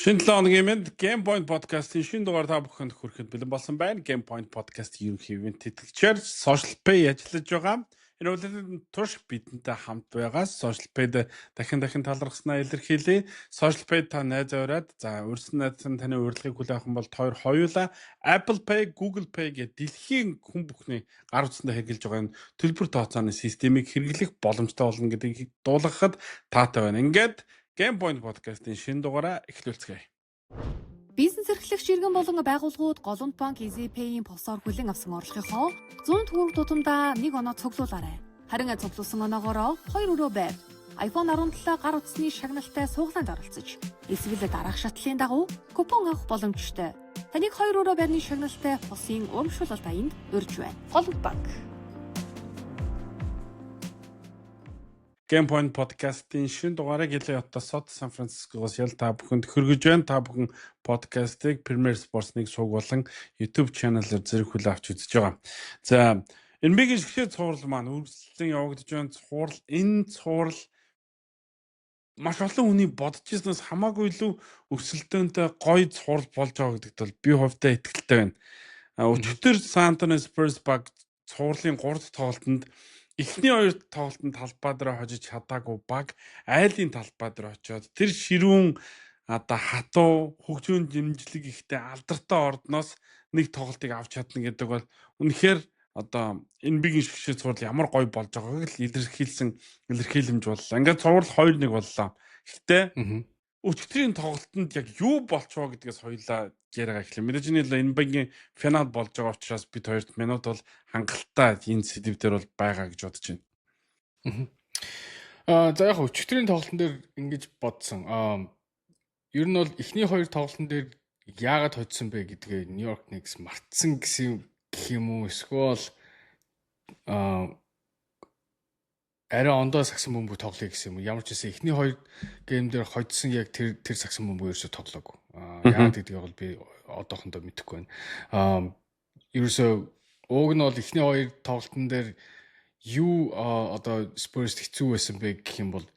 Шинэ 7 хоногийн мэнд Game Point podcast-ийн шинэ дугаар та бүхэнд хүрэхэд бэлэн болсон байна. Game Point podcast ерөнхий ивент тэтгэгчээр Social Pay ажиллаж байгаа. Энэ үеийн турш бидэнтэй хамт байгаа. Social Pay-д дахин талархснаа илэрхийлье. Social Pay та найз аваад урьдчилан найзан таны урилгыг хүлээх юм бол тойр хоёулаа Apple Pay, Google Pay гэдэг дэлхийн хүн бүхний гар утсанд хэрэгжилж байгаа энэ төлбөр тооцооны системийг хэрэглэх боломжтой болно гэдгийг дуулгахад таатай байна. Ингээд Game Point podcast-ийн шинэ дугаараа эхлүүлцгээе. Бизнес эрхлэгч иргэн болон байгууллагууд Голомт банк EasyPay-ийн посоор хүлээн авсан орлогынхоо 100 төгрөг тутамдаа 1 оноо цуглуулаарай. Харин цуглуулсан оноогоороо 2 өрөө байр iPhone 17 гар утасны шагналтай суглаанд оролцож, эсвэл дараах шатлалын дагуу купон авах боломжтой. Таныг 2 өрөө байрны шагналтай посын урамшуулалт аянд урьж байна. Голомт банк. Game Point podcast-ийн шинэ дугаарыг Елиотосод Сан Францискогоос ял та бүхэнд хүргэж байна. Та бүхэн подкастыг Premier Sports-ыг сууг болон YouTube channel-аар зэрэг хүлээн авч үзэж байгаа. За, NBA-ийн шгшээ цуврал маань үргэлжлэн явагдаж байна. Энэ цуврал маш олон хүний бодож ирснээс хамаагүй илүү өсөлтөөнтэй гоё цуврал болж байгаа гэдэгт бол би хувьдаа итгэлтэй байна. Өчигдөр San Antonio Spurs баг цувралын 3 дахь тоглолтод эхний 2 тоглолтод талбай дээр хожиж чадаагүй баг айлын талбай дээр очиод тэр ширүүн хатуу хөгжүүн дэмжлэг ихтэй алдартай ордноос нэг тоглолтыг авч чадна гэдэг бол үнэхээр NBA-ийн шгшээ цуврал ямар гоё болж байгааг л илэрхийлэмж боллоо. Ингээд цуврал 2-1 боллоо. Гэхдээ өчигдрийн тоглолтод яг юу болчихоо гэдгээс хоёлаа яриага эхлэв. Мэдээж энэ NBA-ийн финал болж байгаа учраас бид 2 минут бол хангалттай энэ сэдв дээр бол байгаа гэж бодож байна. За яг өчигдрийн тоглолтын дээр ингэж бодсон. Ер нь бол эхний 2 тоглолтын дээр яагаад хоцсон бэ гэдгээ New York Knicks мартсан гэсэн гэх юм уу? Эсвэл арай ондоо сагсан бөмбөг тоглоё гэсэн юм уу? Ямар ч гэсэн эхний 2 гейм дээр хоцсон яг тэр сагсан бөмбөг ерөөсө тоглоогүй. Яагаад гэдгийг бол би одоохондоо мэдэхгүй байна. Ерөөсө уг нь бол эхний 2 тоглолтын дээр юу Spurs хэцүү байсан бэ гэх юм бол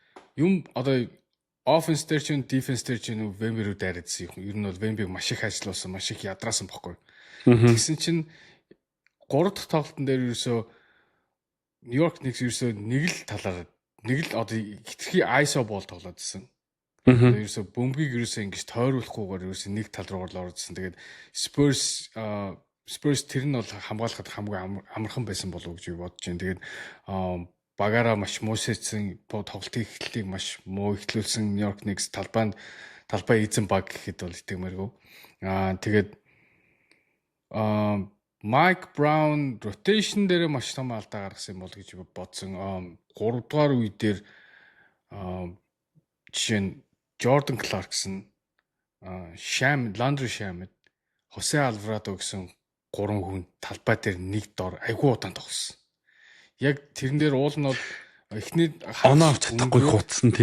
offense дээр чинь defense дээр чинь Wemby рүү дайрагдсан юм. Ер нь бол Wemby маш их ажилласан, маш их ядраасан бохгүй. Тэгсэн чинь 3 дахь тоглолтын дээр ерөөсөө New York Knicks ерөөсөө нэг л талаар хитрхи ISO бол тоглоод байсан. Ерөөсөө бөмбөгийг ерөөсөө ингэж тойруулахгүйгээр ерөөсөө нэг тал руу оролцсон. Тэгээд Spurs тэр нь бол хамгаалахад хамгийн амархан байсан болов уу гэж бодож байна. Тэгээд багаараа маш муусайсан тоглолтын эхлэлийг маш муу эхлүүлсэн New York Knicks талбай эзэн баг гэхэд бол итгэмээргүй. Тэгээд Mike Brown rotation дээр маш том алдаа гаргасан юм бол гэж бодсон. 3 дугаар үе дээр жишээ нь Jordan Clarkson, Landry Shamet, Jose Alvarado гэсэн 3 хүн талбай дээр нэг дор айгүй удаан тоглосон. Яг тэрэн дээр уул нь бол эхний оноо авч чадахгүй хутсан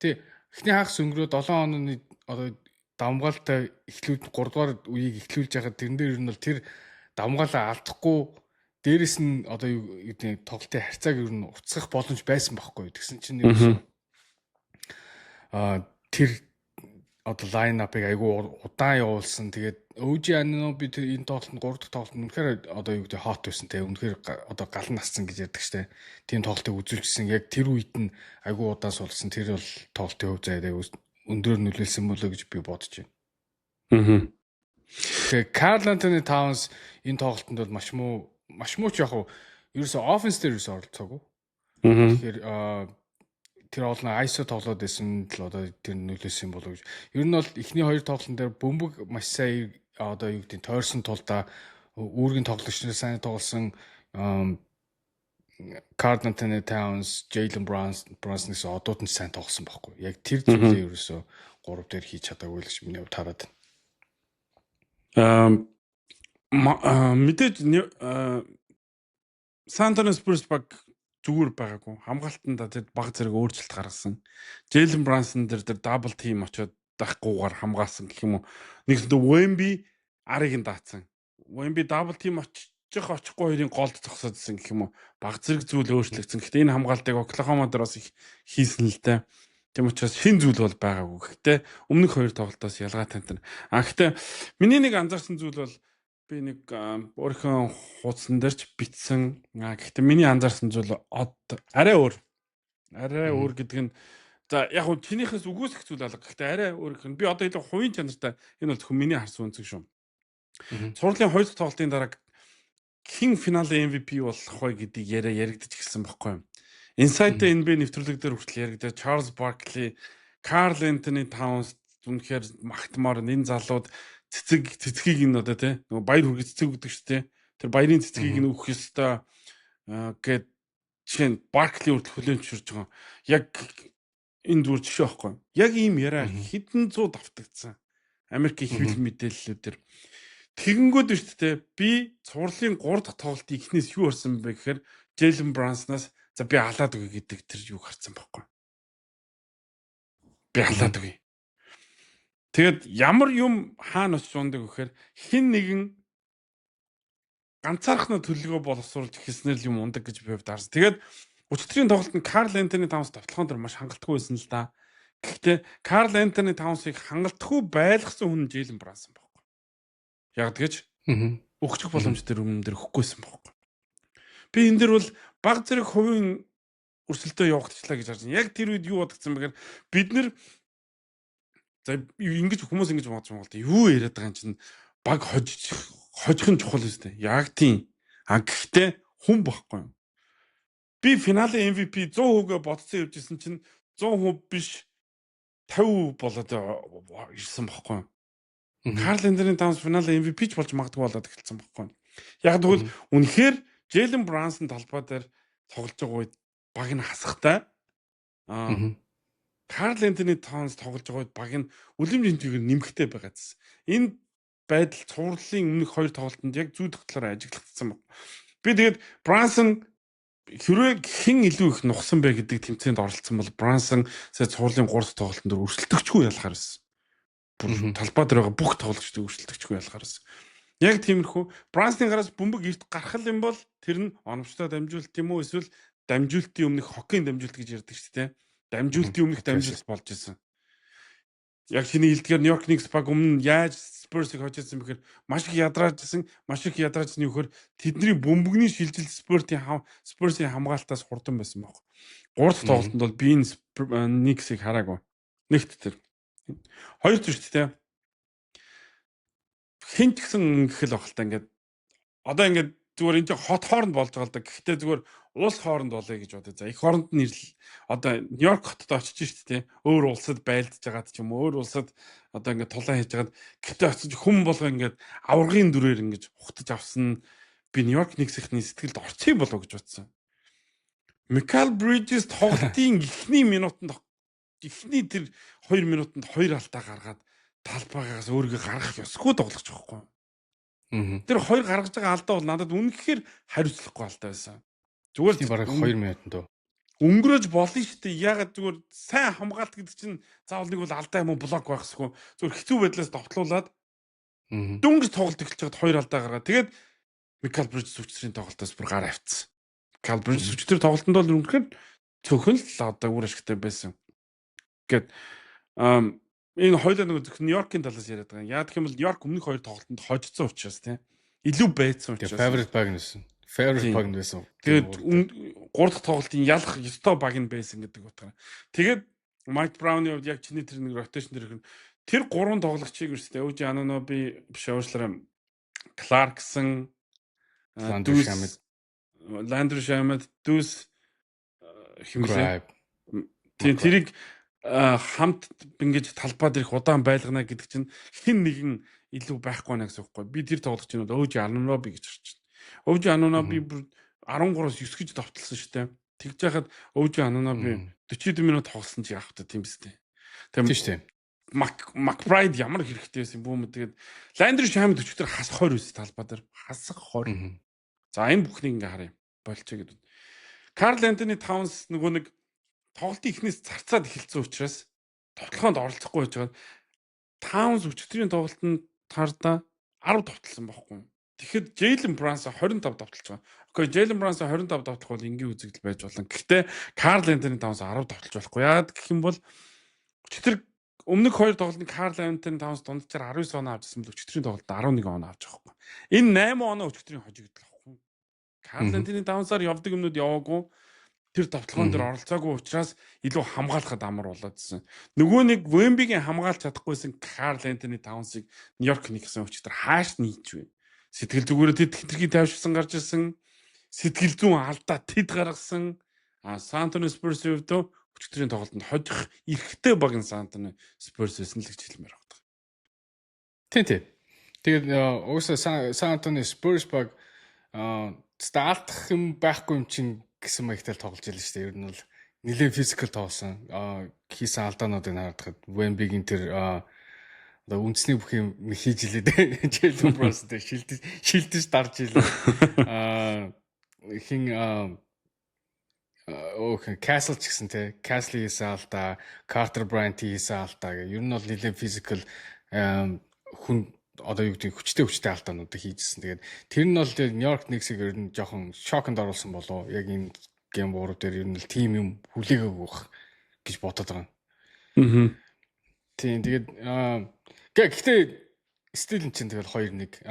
тий. Эхний хагас өнгөрөө 7 онооны давмгаалтай эхлүүлж 3 дугаар үеийг эхлүүлж байхад тэрэн дээр ер нь бол тэр давмгаалаа алдахгүй дээрэс нь юу гэдэг тоглолтын харьцааг ер нь уцсах боломж байсан байхгүй. Тэгсэн чинь тэр лайн апыг айгүй удаан явуулсан. Тэгээд OG Anunoby тэр энэ тоглолтод 3 дахь тоглолтод үнэхээр юу гэдэг хот байсан те. Үнэхээр гал насцсан гэж ярьдаг штэ. Тийм тоглолтыг үзүүлчихсэн. Яг тэр үед нь айгүй удаан суулгасан. Тэр бол тоглолтын хөв зайд айгүй өндөрөөр нөлөөлсөн болоо гэж би бодож байна. Тэгэхээр Karl Anthony Towns энэ тоглолтод бол маш муу ч яг ерөөсөө offense дээр ерөөсөө оролцоогүй. Тэгэхээр тэр олон ISO тоглоод байсан л тэр нөлөөсөн болов гэж. Ер нь бол эхний 2 тоглолтын дээр бөмбөг маш сайн юу гэдэг тойрсон тулдаа үүргийн тоглогчноо сайн тоглосон Karl Anthony Towns, Jalen Brunson-ээс одууд нь сайн тоглосон байхгүй. Яг тэр зүйлээ ерөөсөө 3 дээр хийж чадаагүй л гэж миний хувьд хараад байна. Мэдээж San Antonio Spurs баг зүгээр байгаагүй. Хамгаалтанда тэр баг зэрэг өөрчлөлт гаргасан. Jalen Brunson дээр double team очоод дахгүйгээр хамгаалсан гэх юм уу. Нэгсэндээ Wemby арыг нь даацсан. Wemby double team очихгүй хоёрын голд зогсоодсэн гэх юм уу. Баг зэрэг зүйл өөрчлөгдсөн. Гэхдээ энэ хамгаалтыг Oklahoma дээр бас их хийсэн л дээ. Тийм учраас шин зүйл бол байгаагүй. Гэхдээ өмнөх хоёр тоглолтоос ялгаатай энэ. Гэхдээ миний нэг анзаарсан зүйл бол би нэг өөрийнхөө хуудсан дээр ч бичсэн. Гэхдээ миний анзаарсан зүйл арай өөр. Арай өөр гэдэг нь за яг хөө чинийхээс үгүйсэх зүйл алга. Гэхдээ арай өөр гэх нь би одоо илүү хувийн чанартай энэ бол зөвхөн миний харсан үнцэг шүү. Сурлын 2 дахь тоглолтын дараа хин финалийн MVP болох вэ гэдгийг яригдчих гисэн баггүй юм. Inside the NBA нэвтрүүлэг дээр хүртэл яригдаа Charles Barkley, Karl Anthony Towns үнэхээр магтмаар энэ залууд цэцгийг нь одоо тий нөгөө баяр хүргээ цэцэг өгдөг шүү дээ. Тэр баярын цэцгийг нь өгөх ёстой гэд жишээ нь Barkley хүртэл хүлээмжшүүлж байгаа. Яг энэ зүгээр жишээ байхгүй. Яг ийм яриа хэдэн зуун давтагдсан. Америкийн хэвлэл мэдээллүүдээр тэгэнгүүт шүү дээ. Би цувралын 3 дахь тоглолтын эхнээс юу харсан бэ гэхээр Jalen Brunson-аас за би халаад өгье гэдэг тэр юу харсан байхгүй. Би халаад өгье. Тэгэд ямар юм хаана очиж ундаг гэхээр хин нэгэн ганцаархнаа төлөвлөгөө боловсруулж ихснээр л юм ундаг гэж би хувьдаарсан. Тэгээд өчигдрийн тоглолтод Karl Anthony Towns тоглохын дээр маш хангалтгүй байсан л да. Гэхдээ Karl Anthony Towns-ыг хангалтгүй байлгасан хүн Jalen Brunson байхгүй. Яг тэгэж өгчих боломж дээр өмнө дээр өгөхгүйсэн байхгүй. Би энэ дэр бол баг зэрэг хувийн өрсөлдөө явагдчихлаа гэж харж байна. Яг тэр үед юу бодогдсон бэхээр бид нэр за ингэж хүмүүс ингэж бодож байгаа юм. Юу яриад байгаа юм чинь баг хожих нь чухал үстэй. Яг тийм. Гэхдээ хүн багхгүй юм. Би финалийн MVP 100% бодсон явж исэн чинь 100% биш 50% болоод ирсэн багхгүй. Karl Anthony Towns финалийн MVP ч болж магадгүй болоод эхэлсэн багхгүй. Яг тэгвэл үнэхээр Jalen Brunson талбай дээр тоглож байгаа үед баг нь хасахтай. Karl Anthony Towns тоглож байгаа үед баг нь үлэм жинжигээр нэмэхтэй байгаадс. Энэ байдал цувралын өмнөх 2 тоглолтод яг зүй тогтлоор ажиглагдсан баг. Би тэгээд Brunson хэрвээ хэн илүү их нухсан бэ гэдэг тэмцээнд оролцсон бол Brunson сая цувралын 3 дахь тоглолтод өрсөлдөгчгүй ялахаар байсан. Бүр талбай дээр байгаа бүх тоглогчдыг өрсөлдөгчгүй ялахаар байсан. Яг тиймэрхүү Brunson-ийн гараас бөмбөг эрт гарах юм бол тэр нь оновчтой дамжуулалт юм уу эсвэл дамжуулалтын өмнөх хоккейн дамжуулалт гэж ярьдаг шүү дээ. Дамжуулалтын өмнөх дамжуулалт болж исэн. Яг чиний хэлдгээр Нью-Йорк Никс баг өмнө яаж Spurs-ыг хожижсэн бэхээр маш их ядраажсэн нөхөр тэдний бөмбөгний шилжил Spurs-ийн хамгаалтаас хурдан байсан баг. 3 дахь тоглолтод бол би энэ Никсийг хараагүй. Нэгт тэр. 2 ч шүү дээ. Хинт гисэн гэх л баг л та ингээд одоо ингээд зүгээр энэ хот хооронд болж байгаа л да. Гэхдээ зүгээр улс хооронд болъё гэж бодъё. За их хооронд нь ирэл одоо Нью-Йорк хотод очиж шүү дээ. Өөр улсад байлдаж байгаад ч юм уу өөр улсад одоо ингээд тулаан хийж байгаад гэхдээ очиж хүм болго ингээд аврагын дүрээр ингээд ухтаж авсан би Нью-Йорк Никс-ийн сэтгэлд орчих болов гэж бодсон. Mikal Bridges тоглолтын эхний тэр 2 минутанд 2 алдаа гаргаад талбайгаас өөрийгөө гаргах ёсгүй тоглож байгаа байхгүй. Тэр 2 гаргаж байгаа алдаа бол надад үнэхээр хариуцлахгүй алдаа байсан. Зүгээр тийм бараг 2 минутанд өнгөрөөж болно шүү дээ. Ягаад зүгээр сайн хамгаалт гэдэг чинь заавал нэг бол алдаа юм уу блок байхсгүй. Зүгээр хэцүү байдлаас довтлуулаад дүнгийн тоглолт эхэлж байгаад 2 алдаа гаргаад тэгээд Mikal Bridges өчтөрийн тоглолтоос бүр гар авцсан. Mikal Bridges өчтөр тоглолтод бол үнэхээр цөөхөн л одоо үр ашигтай байсан. Гэт энэ хоёулаа нэг зөвхөн Нью-Йоркийн талаас яриад байгаа. Яа гэх юм бол Нью-Йорк өмнөх 2 тоглолтод хожицсон учраас тийм илүү байцсан учраас. Favorite баг нэсэн. Favorite баг нэсэн. Тэгээд 3 дахь тоглолтын ялах ёстой баг нь байсан гэдэг утгаараа. Тэгээд Mike Brown-ийн хувьд яг чиний тэр нэг rotation дээр тэр 3 тоглогчийг өстэй OG Anunoby биш өөрчлөрөө Clarkson, Landry Shamet, Deuce хэмжээ. Тийм тэрийг хамт ингэж талбай дээрх удаан байлгана гэдэг чинь хэн нэгэн илүү байхгүй наа гэсэн үг. Би тэр тоглогчид OG Anunoby гэж харж байна. OG Anunoby 13-аас 9 гэж давталсан шүү дээ. Тэгж яхад OG Anunoby 40 минут тоглосон чи яах вэ тийм биз дээ. Тийм шүү дээ. McBride ямар хэрэгтэй байсан бүүм тэгээд Landry Shamet өчтөр хасах 20 үс талбай дээр хасах 20. За энэ бүхнийг ингээ харъя. Болчих гэдэг. Karl Anthony Towns нөгөө нэг тоглолтын эхнээс зарцаад эхэлсэн учраас тоглоход оролцохгүй байж байгаа. Towns өчтөрийн тоглолтод тардаа 10 товтлсон байхгүй. Тэгэхэд Jalen Brunson 25 давталж байгаа. Окей, Jalen Brunson 25 давталх бол энгийн үзэгдэл байж болно. Гэхдээ Karl Anthony Towns 10 давталж болохгүй. Яагаад гэх юм бол өчтөр өмнөх 2 тоглолтын Karl Anthony Towns дунджаар 19 оноо авчихсан бол өчтөрийн тоглолтод 11 оноо авч байгаа байхгүй. Энэ 8 оноо өчтөрийн хожигдол байхгүй. Karl Anthony Towns-аар явдаг юмнууд яваагүй. Тэр давталгаан дээр оролцоогүй учраас илүү хамгаалахад амар болоодсэн. Нөгөө нэг Wemby-гийн хамгаалж чадахгүйсэн Karl Anthony Towns-ыг New York Knicks-ийн өчтөр хааш нийж вэ? Сэтгэл зүгээрээ тэд хитрхи тавьшилсан гарч ирсэн. Сэтгэл зүйн алдаа тэд гаргасан. San Antonio Spurs-ийн хувьд өчтөрийн тоглолтод хожих эрхтэй баг нь San Antonio Spurs байсан л гэж хэлмээр байна. Тийм. Тэгээд уусаа San Antonio Spurs баг стаалтах юм байхгүй юм чинь гэсэн маягтай тоглож ирлээ шүү дээ. Ер нь бол нэлээд физикал тоглосон. Хийсэн алдаануудыг харахад Wemby-гийн тэр одоо үндэсний бүх юм хийж илээ. Jalen Brunson дээр шилдэж дарж илээ. Castle ч гэсэн те. Castle хийсэн алдаа, Carter Bryant хийсэн алдаа гэх. Ер нь бол нэлээд физикал хүн одоо юу гэдэг хүчтэй алдаануудыг хийжсэн. Тэгээд тэр нь бол New York Knicks-ийг ер нь жоохон шоконд оруулсан болов. Яг энэ гейм 3 дээр ер нь л тим юм хүлээгээгүй байх гэж бодоод байгаа. Тийм тэгээд гэхдээ стил чинь тэгэл 2-1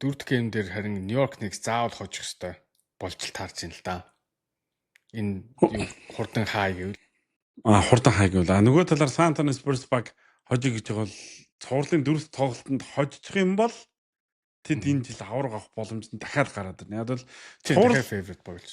дөрөвд гейм дээр харин New York Knicks заавал хожих ёстой болж таарч ин л да. Энэ хурдан хай гэвэл хурдан хай гэвэл нөгөө талаар San Antonio Spurs баг хожиг гэж бол цувралын дөрөвт тоглолтод хожчих юм бол тэд энэ жил авраг авах боломж нь дахиад гараад ирнэ. Яг бол цуврал favorite болж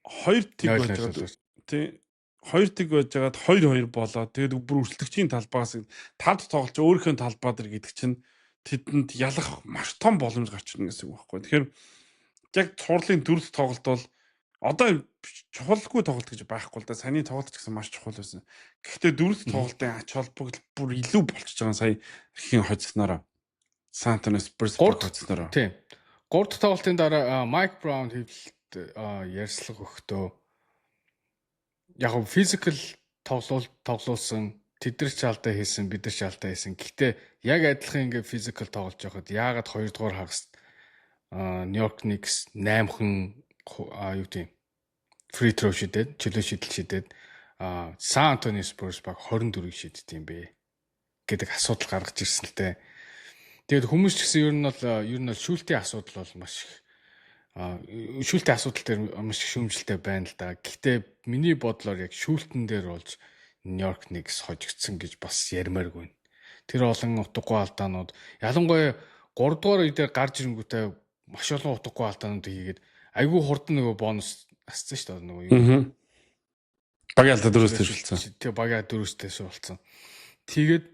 2 тэг байж байгаа. Тий 2 тэг байж байгаад 2-2 болоо. Тэгээд бүр өрсөлдөгчийн талбаас тавд тоглолч өөрийнхөө талбай дээр гэдэг чинь тэдэнд ялах маш том боломж гарч ирнэ гэсэн үг байхгүй. Тэгэхээр яг цувралын дөрөвт тоглолт бол одоо чухалгүй тоглолт гэж байхгүй л да. Саяны тоглолт ч гэсэн маш чухал байсан. Гэхдээ дөрөвт тоглолтын ач холбогдол бүр илүү болчихж байгаа сая ихийн хоцснороо. San Antonio Spurs хоцснороо. Тийм. 3 дахь тоглолтын дараа Mike Brown хэвлэлт ярьслах өгтөө яг нь физикал тоглуулсан тэд нар ч алдаа хийсэн бид нар ч алдаа хийсэн. Гэхдээ яг адилхан ингээ физикал тоглож байхад яагаад 2 дугаар хагаст New York Knicks 8хан юу тийм free throw шидэд чөлөө шидэл шидэд San Antonio Spurs баг 24-ийг шиддэм бэ гэдэг асуудал гаргаж ирсэн л дээ. Тэгээд хүмүүс ч гэсэн ер нь бол шүүлтийн асуудал бол маш их шүүлтийн асуудал дээр маш их шүүмжлэлтэй байна л да. Гэхдээ миний бодлоор яг шүүлтэн дээр болж New York Knicks хожигдсан гэж бас ярмааргүй. Тэр олон утгагүй алдаанууд ялангуяа 3 дугаар үе дээр гарч ирэнгүүтээ маш олон утгагүй алдаанууд хийгээд айгүй хурдан нөгөө бонус асцсан шүү дээ нөгөө юу. Багийн алдаа дөрөвстэй шилжсэн. Тэг багийн дөрөвстэйс болсон. Тэгээд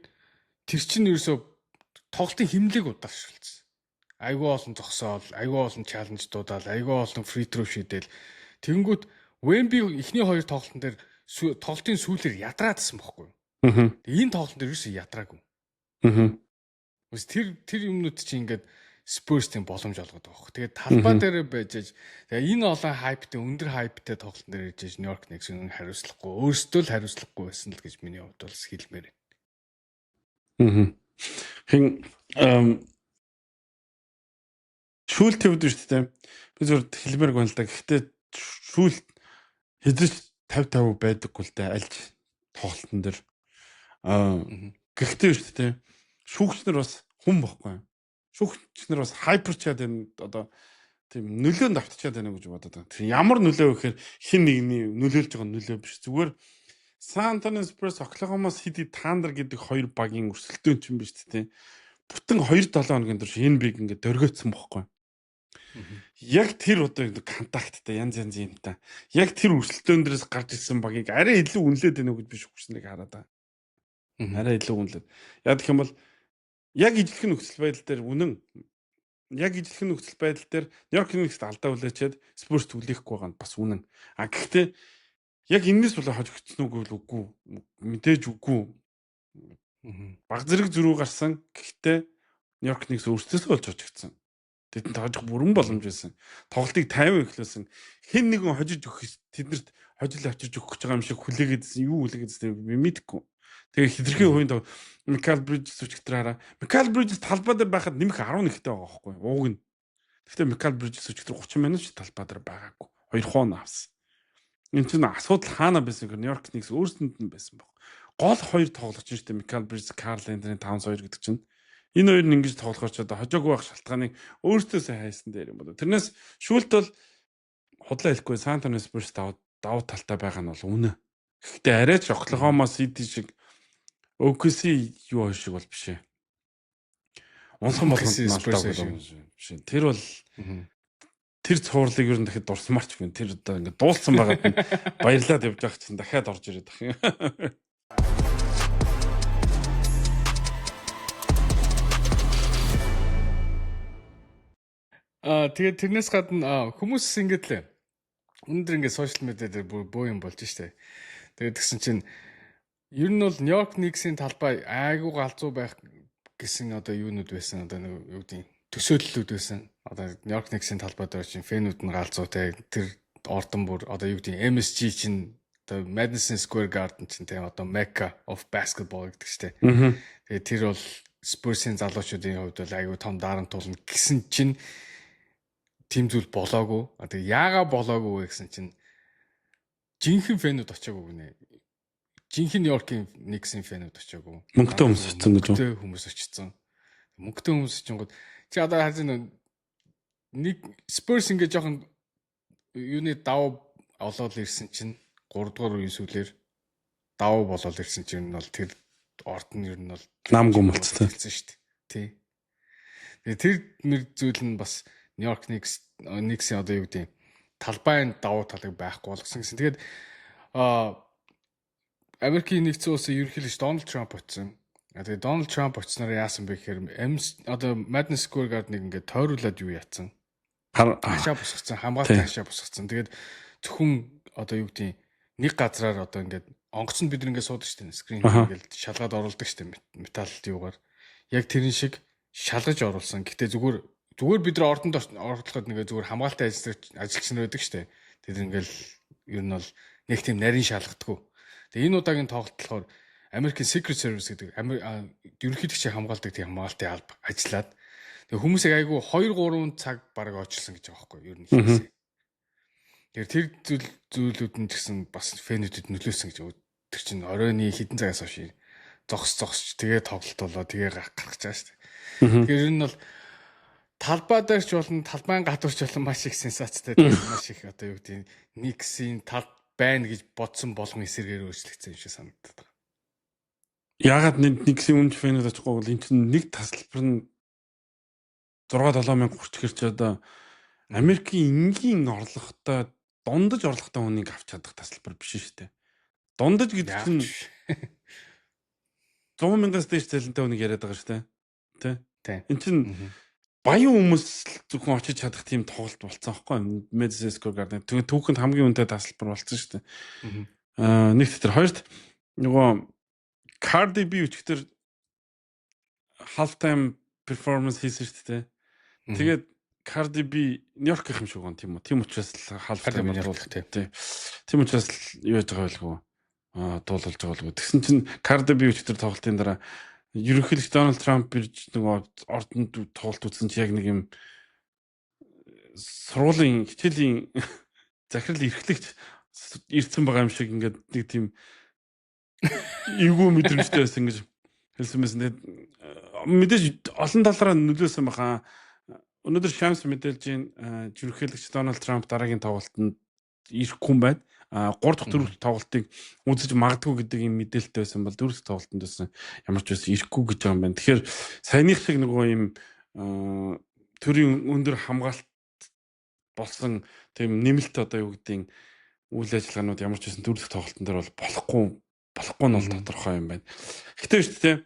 тэр чинь ерөөсөө тоглолтын хэмнэлийг удаашруулсан. Айгүй олон зогсоол, айгүй олон чаленж дуудаал, айгүй олон фри throw шидээл. Тэгэнгүүт Wemby эхний 2 тоглолтын дээр тоглолтын сүүлээр ядраадсан байхгүй юу? Энэ тоглолтын дээр ерөөсөө ядраагүй. Тэр юмнууд чинь ингээд Spurs-ийн боломж олгоод байгаа хөх. Тэгээд талбай дээр байж тэгээ энэ олон хайптай, өндөр хайптай тоглолтын дээр ижиж New York Knicks нь хариуцлахгүй, өөрсдөө л хариуцлахгүй байсан л гэж миний хувьд бол хэлмээр байна. Хин шүүлт төвд шүү дээ. Би зөв хэлмээр байна л да. Гэхдээ шүүлт хэзээ 50-50 байдаггүй л да. Альж тоглолтын дээр. Гэхдээ шүү дээ. Шүүгчнэр бас хүн бохгүй. Шүүгчнэр бас хайпер чад энэ одоо тийм нөлөөнд автчихад байна гэж бодоод байна. Тэр ямар нөлөө вэ гэхээр хин нэгний нөлөөлж байгаа нөлөө биш. Зүгээр San Antonio Spurs Oklahoma City Thunder гэдэг 2 багийн өрсөлдөөн ч юм биш тийм. Бүтэн 2-7 хоногийн турш энэ биг ингээд дөргөөцсөн бохгүй. Яг тэр одоо контакттай янз юм та. Яг тэр өрсөлдөөн дээрээс гарч ирсэн багийг арай илүү үнэлээд байна уу гэж би шүүгчнийг хараад байгаа. Арай илүү үнэлээд. Яг гэх юм бол яг ижлэх нөхцөл байдал дээр New York Knicks-д алдаа үлээчээд Spurs түлээхгүй байгаа нь бас үнэн. Гэхдээ яг энэс болоо хожигдсон үг үгүй мэдээж үгүй. Баг зэрэг зөрүү гарсан. Гэхдээ New York Knicks өөрсдөөсөө болж хожигдсон. Тэдэнд хожих бүрэн боломж байсан. Тоглолтыг 50 эхлүүлсэн. Хэн нэгэн хожиж өгөх тэднэрт хожил авчирч өгөх гэж байгаа юм шиг хүлээгээдсэн. Юу хүлээгээдсэн би мэдэхгүй. Тэгээ хитрхийн хувийн Микал Бриджес өчигдөр хараа. Микал Бриджес талбай дээр байхад нэмэх 11-тэй байгаа байхгүй ууг нь. Гэхдээ Микал Бриджес өчигдөр 30 минут ч талбай дээр байгаагүй. 2 хоон авсан. Энэ чинь асуудал хаана байсан гэхээр Нью-Йорк Никс өөрсөнд нь байсан баг. Гол хоёр тоглогч нь шүү дээ. Микал Бриджес, Карл Андерийн 5-2 гэдэг чинь. Энэ хоёр нь ингэж тоглохоор ч одоо хожоогүй байх шалтгааныг өөртөөсөө хайсан дээр юм болоо. Тэрнээс шүүлт бол худлаа хэлэхгүй Сан Антонио Спурс давуу талтай байгаа нь бол үнэ. Гэхдээ арайч Оклахома Сити шиг OKC юу шиг бол биш ээ. Унсан болгонд нь алдаагүй биш. Тэр бол тэр цуурлыг ер нь дахид дурсамарч гэн. Тэр одоо ингээд дуулсан байгаад нь баярлаад явж байгаа чинь дахиад орж ирээд байх юм. Тэгээд тэрнээс гадна хүмүүс ингэж л өнөөдөр ингээд сошиал медиа дээр бөө юм болж штэ. Тэгээд тэгсэн чинь ер нь бол Нью-Йорк Никсийн талбай айгүй галзуу байх гэсэн одоо юунууд байсан одоо нэг юу гэдэг төсөөллүүд байсан. Одоо Нью-Йорк Никсийн талбай дээр чинь фэнүүд нь галзуу те тэр ордон бүр одоо юу гэдэг MSG чинь одоо Madison Square Garden чинь те одоо Mecca of Basketball гэдэг штэ. Тэгээд тэр бол Spurs-ийн залуучуудын хувьд бол айгүй том дарамт тулна гэсэн чинь тийм зүйл болоогүй. Одоо яагаад болоогүй вэ гэсэн чинь жинхэнэ фэнүүд очиагүй гинэ. Жинхэнэ Нью-Йоркийн Никсийн фэнүүд очиагүй. Мөнгөтэй хүмүүс очсон гэж үү? Хүмүүс очсон. Мөнгөтэй хүмүүс очингууд чи одоо хазин нэг Spurs ингээ жоохон юуны давуу олоод ирсэн чинь 3 дугаар үеийн сүүлээр давуу болоод ирсэн чинь бол тэр орд нь ер нь бол намгүй болцсон шүү дээ. Тий. Тэгээ тэр мэр зүйл нь бас Нью-Йорк Никсийн одоо юу гэдэг талбайн давуу талыг байхгүй болгосон гэсэн. Тэгээд Америкийн нэгдсэн улсын ерөнхийлөгч Дональд Трамп очсон. Тэгээд Дональд Трамп очсноор яасан бэ гэхээр одоо Madison Square Garden-ыг ингээд тойруулаад юу яатсан? Хашаа босгоцсон, хамгаалалтын хашаа босгоцсон. Тэгээд зөвхөн одоо юу гэдэг нэг газраар одоо ингээд онгоцонд бид ингээд суудаг шүү дээ. Скрин ингээд шалгаад оруулдаг шүү дээ. Металл юугаар. Яг тэрэн шиг шалгаж оруулсан. Гэтэ зүгээр бид нар ордонд орлоход нэгэ зүгээр хамгаалалтын ажилч нар байдаг шүү дээ. Тэр ингээл ер нь бол нэг тийм нарийн шалгадаггүй. Тэгээ энэ удаагийн тоглолт болохоор American Secret Service гэдэг ерөнхийлөгчийн хамгаалдаг тийм хамгаалтын алба ажиллаад тэгээ хүмүүсийг айгүй 2-3 цаг бараг очилсан гэж байгаа байхгүй ер нь хийсэн. Тэгэхээр тэр зүйлүүд нь ч гэсэн бас фэнүүдэд нөлөөсөн гэж байна. Тэр чинь оройны хэдэн цагаас хойш зогсож тэгээ тоглолт болоо тэгээ гарах гэж байгаа шүү дээ. Тэгэхээр ер нь бол талбай дээр ч болон талбайн гадуурч болон маш их сенсацтай маш их одоо юу гэдэг Никсийн тал байна гэж бодсон болгон эсэргээр өөрчлөгдсөн юм шиг санагдаад байна. Яагаад Никсийн үнж фэнүүд очихгүй бол энэ чинь нэг тасалбар нь 6-7 мянга хүрчгэрч одоо Америкийн энгийн орлоготой дундаж орлоготой хүнийг авч чадах тасалбар биш шүү дээ. Дундаж гэдэг чинь 100 мянгаас дээш цалинтай хүнийг яриад байгаа шүү дээ. Тэ. Энд чинь баян хүмүүс зөвхөн очиж чадах тийм тоглолт болсон аахгүй Madison Square Garden. Тэгээд түүхэнд хамгийн үнэтэй тасалбар болсон шүү дээ. Нэг тэр хоёрт нөгөө Cardi B өчигдөр halftime performance хийсэн шүү дээ. Тэгээд Cardi B Нью-Йорк юм шиг гон тийм үү. Тийм учраас halftime явуулах тийм учраас юу яаж байгаа байлгүй. Дуулуулж байгаа байлгүй. Тэгсэн чинь Cardi B өчигдөр тоглолтын дараа ерөнхийлөгч Дональд Трамп бирж нөгөө ордонд тоглолт үзсэн чи яг нэг юм сургуулийн хичээлийн захирал эрхлэгч ирсэн байгаа юм шиг ингээд нэг тийм эвгүй мэдрэмжтэй байсан гэж хэлсэн мэт мэдээж олон талаараа нөлөөсөн баха. Өнөөдөр Шамс мэдээлж ерөнхийлөгч Дональд Трамп дараагийн тоглолтод ирэхгүй юм байна. 3 дахь дөрөвт тоглолтыг үзэж магадгүй гэдэг юм мэдээлэлтэй байсан бол 4 дахь тоглолтод байсан ямар ч байсан ирэхгүй гэж байгаа юм байна. Тэгэхээр саяных шиг нөгөө юм төрийн өндөр хамгаалалт болсон тийм нэмэлт одоо юу гэдэг үйл ажиллагаанууд ямар ч байсан 4 дахь тоглолтын дээр бол болохгүй нь бол тодорхой юм байна. Гэхдээ шүү дээ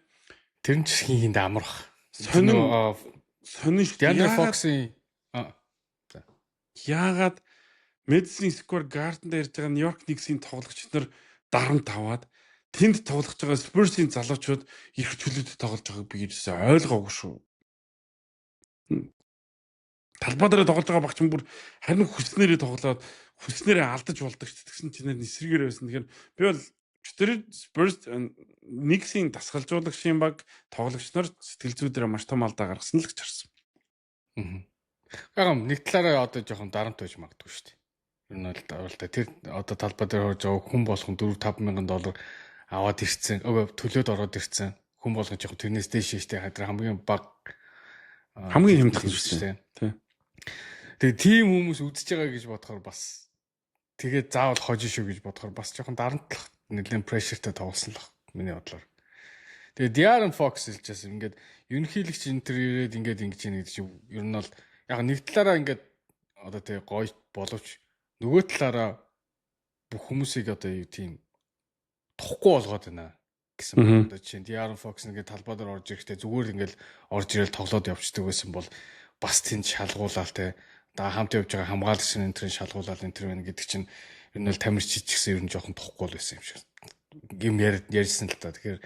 тэр нь ч хийхэд амарх. Сонин шүү дээ. Diana Fox-ийн яагаад Madison Square Garden дээр ирж байгаа Нью-Йорк Никсийн тоглогч нар дарамт аваад тэнд тоглож байгаа Spurs-ийн залуучууд их чөлөөтэй тоглож байгааг би ерөөсөй ойлгоогүй шүү. Талбай дээр тоглож байгаа багч бүр харин хүснээрээ тоглоод хүснээрээ алдаж болдог ч гэсэн чинь эсрэгээр байсан. Тэгэхээр би бол өчтөр Spurs Knicks-ийн дасгалжуулагчийн баг тоглогч нар сэтгэл зүйдээр маш том алдаа гаргасан л гэж харсан. Гагам нэг талаараа одоо жоохон дарамт байж магадгүй шүү дээ. Ер нь бол тэр одоо талбай дээр орж байгаа хүн болгон $4-5 мянган аваад ирсэн. Төлөөд ороод ирсэн. Хүн болгон жоохон тэрнээс дээш штэ хадраа хамгийн баг Хамгийн хямдхан шүү дээ. Тий. Тэгээ тийм хүмүүс үзэж байгаа гэж бодохоор бас тэгээд заавал хожиж шүү гэж бодохоор бас жоохон дарамтлах нэлээд прешертэй тоглосон л баг миний бодлоор. Тэгээ De'Aaron Fox хэлжсэн ингээд ерөнхийлөгч энтер ирээд ингээд ингэж яах гэдэг чинь ер нь бол яг нэг талаараа ингээд одоо тэгээ гоё боловч нөгөө талаараа бүх хүмүүсийг одоо юу тийм тухгүй болгоод байна гэсэн одоо чинь De'Aaron Fox ингээд талбай дээр орж ирэхдээ зүгээр ингээд орж ирэл тоглоод явчихдаг байсан бол бас тэнд шалгуулаад те да хамт явж байгаа хамгаалагч энтрийн шалгуулаад энтер байна гэдэг чинь ер нь л тамирчиж гэсэн ер нь жоохон тухгүй л байсан юм шиг гим ярьсан л та. Тэгэхээр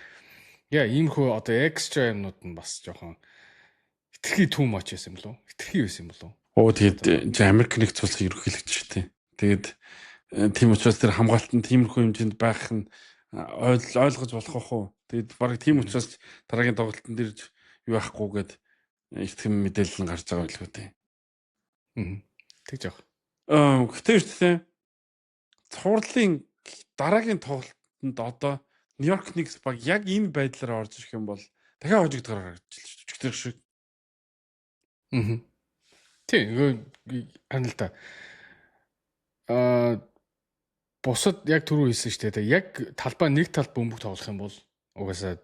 иймэрхүү одоо экстра юмнууд нь бас жоохон хитрхи too much байсан юм болов? Хитрхи байсан юм болов? Тэгээд Америк нэгдсэн улсын ерөнхийлөгч шүү дээ. Тэгээд тийм учраас тэр хамгаалтанд тиймэрхүү хэмжээнд байх нь ойлгож болох бах уу. Тэгээд баг тийм учраас дараагийн тоглолтын дээр юу яахгүйгээд ихтгэм мэдээлэл нь гарч байгаа байлгүй дээ. Тэгж яах. Гэхдээ шүү дээ. Цувралын дараагийн тоглолтод одоо Нью-Йорк Knicks баг яг энэ байдлаар орж ирэх юм бол дахиад хожигдохоор гарч шиг. Тийм харин л та. Бусад яг түрүү хэлсэн шүү дээ. Яг талбай нэг талд бөмбөг тоглох юм бол угаасаа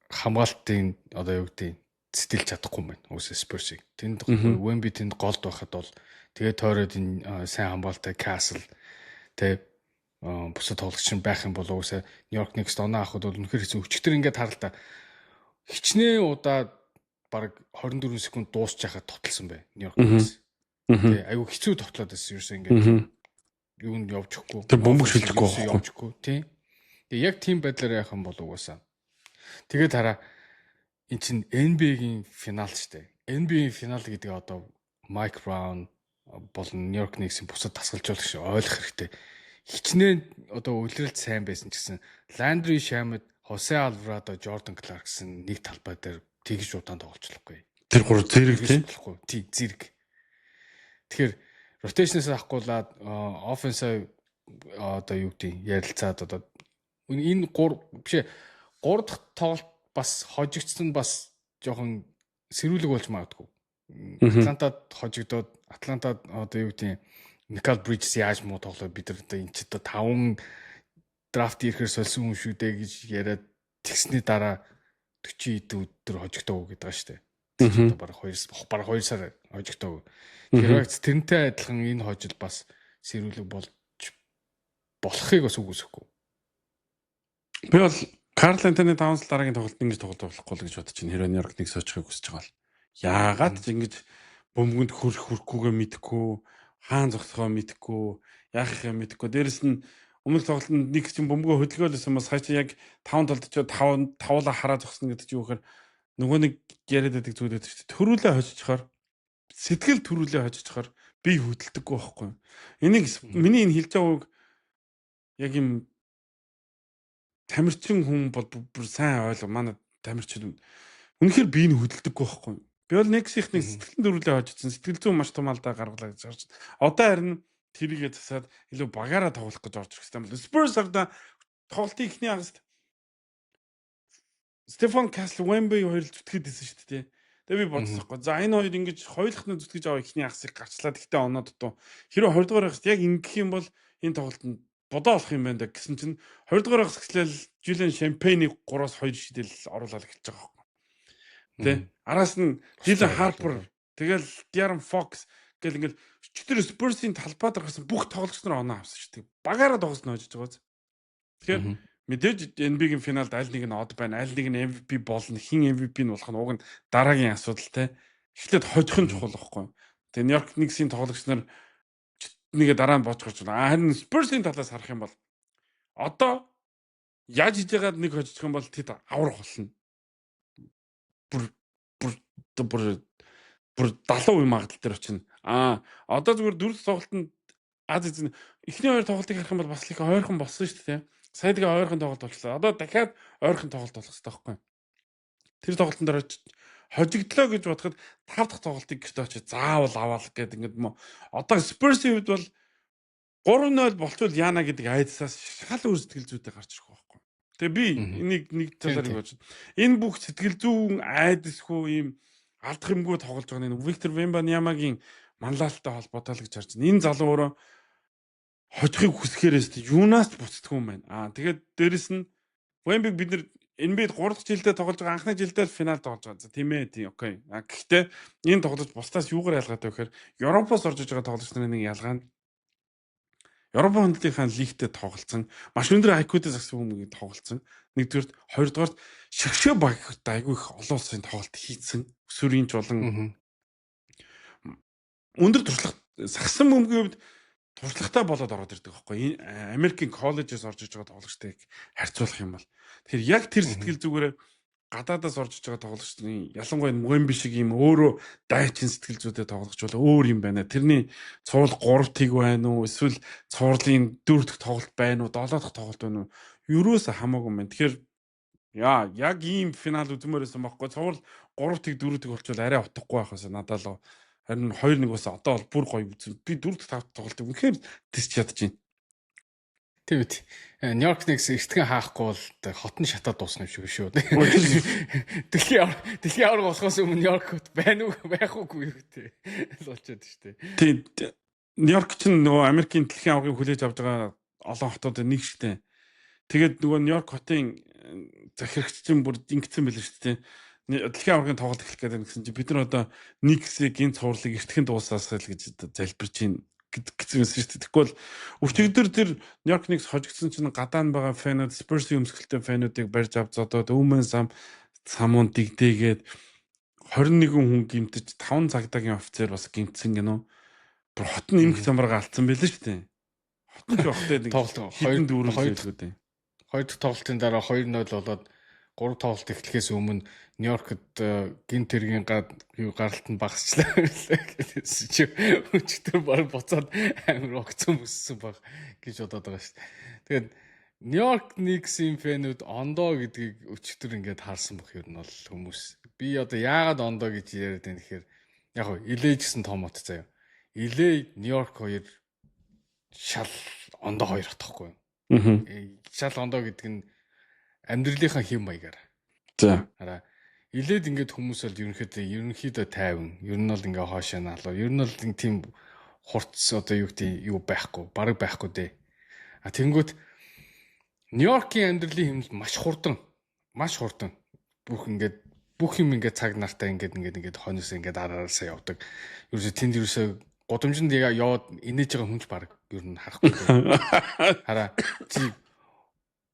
хамгаалтын одоо юу гэдэг цэцэлж чадахгүй юм байна. Угаасаа Spurs-ийг. Тэнд Wemby тэнд голд байхад бол тэгээ тойроод энэ сайн хамгаалтай Castle тэ бусад тоглогч байх юм бол угаасаа Нью-Йорк Knicks оноо авахд бол үнэхээр хэцүү. Өчигдөр ингээд харал та. Хичнээн удаа баг 24 секунд дуусч яхад тоталсан бай Нью-Йорк Knicks. Тэ айгүй хэцүү тоглоод байсан ерөөсөө ингээд юу нь явчихгүй. Тэр бөмбөг шилжихгүй явчихгүй тий. Тэгээ яг тийм байдлаар яах юм бол угаасаа. Тэгээд хараа эн чин NBA-гийн финал штэ. NBA-гийн финал гэдэг одоо Mike Brown болон Нью-Йорк Knicks-ийн бусад тасгалжуулагч ойлгох хэрэгтэй. Хичнээн одоо үлрэлт сайн байсан ч гэсэн Landry Shamet, Jose Alvarado, Jordan Clarkson нэг талбай дээр тэгж удаан тоглочлохгүй. Тэр гур зэрэг тий зэрэг. Тэгэхээр rotation-аас авахгүйлаад offensive одоо юу гэдэг ярилцаад одоо энэ 3 дахь тоглолт бас хожигдсон бас жоохон сэрүүлэг болж магадгүй. Атлантад хожигдоод Атлантад одоо юу гэдэг Michael Bridges яаж муу тоглоод бид нар одоо энэ ч одоо 5 драфт ирэхээр сольсон юм шүү дээ гэж яриад тэгсний дараа 40 өдөр хожигдоо гэдэг байгаа шүү дээ. Тэгээд баг 2 сар хожигдоо. Тэгэхээр тэрнтэй адилхан энэ хожил бас сэрүүлэг болж болохыг бас үгүйсэхгүй. Би бол Карл Антони Таунс дараагийн тоглолт ингэж тоглож болохгүй л гэж бодож байна. Хэрэв Нью-Йорк Knicks очихыг хүсэж байгаа бол. Яагаад ч ингэж бөмбөгөнд хүрхгүйгээ мэдэхгүй, хаан зогсохоо мэдэхгүй, яах юм мэдэхгүй. Дээрэс нь өмнөх тоглолтод Knicks чинь бөмбөгөө хөдөлгөөлсөн бас хаяч яг 5 талд ч 5-уулаа хараа зогсно гэдэг чинь юу гэхээр нөгөө нэг яриад байдаг зүйл байдаг шүү дээ. Төрүүлээ хожичхоор сэтгэл төрүүлээ хожичхоор би хөдөлдөггүй байхгүй. Энийг миний энэ хэлж байгаа үг яг юм тамирчин хүн бол бүр сайн ойлго. Манай тамирчин үнэхээр би энэ хөдөлдөггүй байхгүй. Би бол Knicks-ийн сэтгэл төрүүлээ хожицсан. Сэтгэл зүйн маш том алдаа гаргалаа гэж харж байна. Одоо харин тэрийгээ засаад илүү багаараа тоглох гэж орж ирэх юм бол Spurs одоо тоглолтын ихний хагаст Стефан Касл Wemby хоёр л зүтгэхэд исэн шүү дээ. Тэгээ би бодсохгүй. За энэ хоёр ингэж хоёулах нь зүтгэж аваа ихний хагасыг гарчлаа. Гэхдээ оноод дуу. Хэрэв 20 дугаар хагаст яг ингэх юм бол энэ тоглолтод бодоо болох юм байна да гэсэн чинь 20 дугаар хагас гэхлээр Julian Champagne-ийг 3-2 шидэл оруулаад эхэлж байгаа байхгүй. Тэ? Араас нь Dylan Harper, тэгэл De'Aaron Fox гэл ингээл өчтөр Spurs-ийн талбай дээр гарсан бүх тоглогч нар оноо авсан шүү дээ. Багаараа тоглосноо хожиж байгаа. Тэгэхээр мэдээж NBA-гийн финалд аль нэг нь од байна, аль нэг нь MVP болно, хин MVP нь болох нь уг нь дараагийн асуудал те. Эхлээд хожих нь чухал байхгүй. Тэгээ Нью-Йорк Knicks-ийн тоглогч нар нэгэ дараа нь боож гарч байна. Харин Spurs-ийн талаас харах юм бол одоо яаж хийж байгаад нэг хожих юм бол тэд аврах болно. Бүр 70% магадлал дээр очино. Одоо зүгээр дөрөв тоглолтод Аз эзэн эхний хоёр тоглолтыг харах юм бол бас их ойрхон болсон шүү дээ. Сая тэгээ ойрхон тоглолт болчлаа. Одоо дахиад ойрхон тоглолт болох хэрэгтэй байхгүй. Тэр тоглолтын дараа хожигдлоо гэж бодоход 5 дахь тоглолтыг гэртээ очиж заавал аваал гэдэг ингээд одоо Spurs-ийн хувьд бол 3-0 болчвол яана гэдэг айдсаас шал өөр сэтгэл зүйтэй гарч ирэх байхгүй. Тэгээ би энийг нэг талаар гэж бодсон. Энэ бүх сэтгэл зүүн айдсгүй ийм алдах юмгүй тоглож байгаа нэг Виктор Вембаньямагийн манлайлалтай холбоотой л гэж харж байна. Энэ залуу өөрөө хожихыг хүсэхээрээс юунаас буцдаггүй юм байна. Тэгээд дээрэс нь Вембиг бид нэр NBA-д 3 дахь жилдээ тоглож байгаа анхны жилдээ л финал тоглож байгаа. Тийм ээ, тийм окей. Гэхдээ энэ тоглож бусдаас юугаар ялгаатай вэ гэхээр Европоос орж иж байгаа тоглогч нарын нэг ялгаа нь Европын хөндлөлийнхаа лигтээ тоглолцсон. Маш өндөр IQ-тэй загсан хүмүүс тоглолцсон. Нэгдүгээрт, хоёрдугаарт шгшээ багт айгүй их олон улсын тоглолт хийцэн. Өсвөрийн ч болон өндөр туршлага сагсан бөмбөгийн хувьд туршлагатай болоод ороод ирдэг байхгүй. Энэ Америкийн коллежээс орж иж байгаа тоглогчтой харьцуулах юм бол тэр яг тэр сэтгэл зүгээрээ гадаадаас орж иж байгаа тоглогчдын ялангуяа Муэмби шиг юм өөрөө дайчин сэтгэл зүйтэй тоглогч бол өөр юм байна. Тэрний цуврал 3 тэг байна уу? Эсвэл цувралын 4 дахь тоглолт байна уу? 7 дахь тоглолт байна уу? Юурээс хамаагүй юм байна. Тэгэхээр яг ийм финал үзмээрсэн байхгүй. Цуврал 3 тэг 4 тэг болчвол арай утгагүй байхаас надад л харин 2-1 бас одоо бол бүр гоё үзэн. Би 4 дахь тоглолтыг үнэхээр тисч чадчихээн. Тийм үү. Нью-Йорк Никс эртхэн хаахгүй бол хотон шатаад дуусна юм шиг шүү. Дэлхийн аварга болохоос өмнө Нью-Йоркт байна уу байх уугүй юу те. Л болчиход штэ. Тийм. Нью-Йорк ч нөгөө Америкийн дэлхийн аваргыг хүлээж авч байгаа олон хотууд нэг штэ. Тэгээд нөгөө Нью-Йорк хотын захирагч чинь бүр ингэсэн байл штэ. Дэлхийн аваргын тоглолт эхлэх гэдэг гэсэн чинь бид нар одоо Никсийг энэ цувралыг эртхэн дуусаасаа л гэж залбирч байна гэсэн юм шүү дээ. Тэгэхгүй бол өчигдөр тэр Нью-Йорк Никс хожигдсон чинь гадаа нь байгаа фэнүүд Spurs-ийн өмсгөлтэй фэнүүдийг барьж авч зодоод өмнө самуун дигдээгээд 21 хүн гимтэж 5 цагдаагийн офицер бас гимтсэн гэнэ. Бүр хот нь эмх замбарга алдсан байлээ шүү дээ. Хотын жоохтой нэг хэдэн дүүрэн зүйлүүд дээ. Хоёр дахь тоглолтын дараа 2-0 болоод 3 тоглолт эхлэхээс өмнө Нью-Йоркт гин тэргийн гаралт нь багасчлаа гэсэн чи өчтөр баг буцаад амар огцон өссөн баг гэж бодоод байгаа шүү дээ. Тэгээд Нью-Йорк Никс-ийн фэнүүд ондоо гэдгийг өчтөр ингээд харсан бох юм бол хүмүүс. Би одоо яагаад ондоо гэж яриад байна гэхээр яг хөө LA гэсэн том хот заяа. LA Нью-Йорк хоёр шал ондоо хоёр хотхгүй юу? Шал ондоо гэдэг нь амьдралынхаа хэм маягаар. За. Хараа. Илээд ингээд хүмүүс бол ерөнхийдөө тайван. Ер нь бол ингээ хоошоо наалуу. Ер нь бол тийм хурц одоо юу гэдэг юу байхгүй, бараг байхгүй дээ. Тэнгүүт Нью-Йоркийн амьдралын хэмнэл маш хурдан. Бүх юм ингээд цаг нартай ингээд хоньос ингээд араасаа явдаг. Ерөөсө тэнд ерөөсө годомжинд яваад инээж байгаа хүнч бараг ер нь харахгүй. Хараа.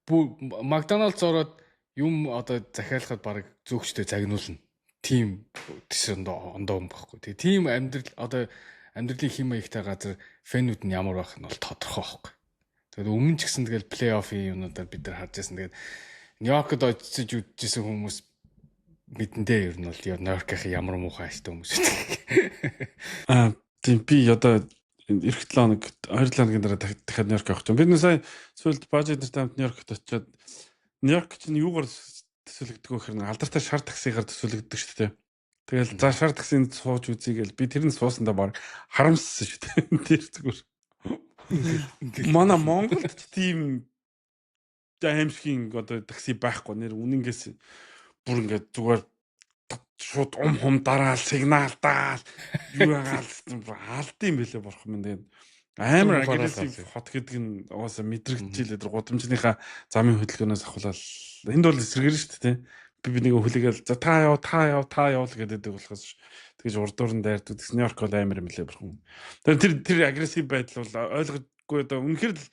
Макдоналдс ороод юм одоо захиалахад баг зөөгчтэй загнуулна. Тим тэсэнд ондоо юм байхгүй. Тэгээ тим амьдралын хэм маягтай газар фэнүүд нь ямар байх нь бол тодорхой байхгүй. Тэгээд өмнө ч гэсэн тэгэл плей-оффын юмнуудаар бид нар харж байсан. Тэгээд Нью-Йоркд очиж үдчихсэн хүмүүс бидэндээ ер нь бол Нью-Йоркийн ямар муухай аштай хүмүүс. Тийм би одоо эх 7 хоног 2 хоногийн дараа дахиад Нью-Йорк явах гэж. Бид сая сүүлд бажет нэртэй Нью-Йоркт очиод Нью-Йорк чинь юугаар төсөөлөгдөг вэ гэхээр алдартай шар таксигаар төсөөлөгдөг шүү дээ. Тэгэл за шар таксинд сууж үзье гээл би тэрний суусандаа баг харамссан шүү дээ. Тэр зүгээр. Манай Монголд тийм аимшигын одоо такси байхгүй нэр үнэнгээс бүр ингээд зүгээр шууд дараал сигналдаал юу алдсан бэлээ бурхан минь. Амар агрессив хот гэдэг нь угаасаа мэдрэгдчихлээ тэр гудамжныхаа замын хөдөлгөөнөөс ахуулаад энд бол эсрэгэр шүү дээ. Би нэг хүлээгээл за та яв л гэдэг болохоос тэгэж урдуурн дайрдаг. Нью-Йорк бол амар юм лээ бурхан. Тэр агрессив байдал бол ойлгохгүй одоо үнэхээр л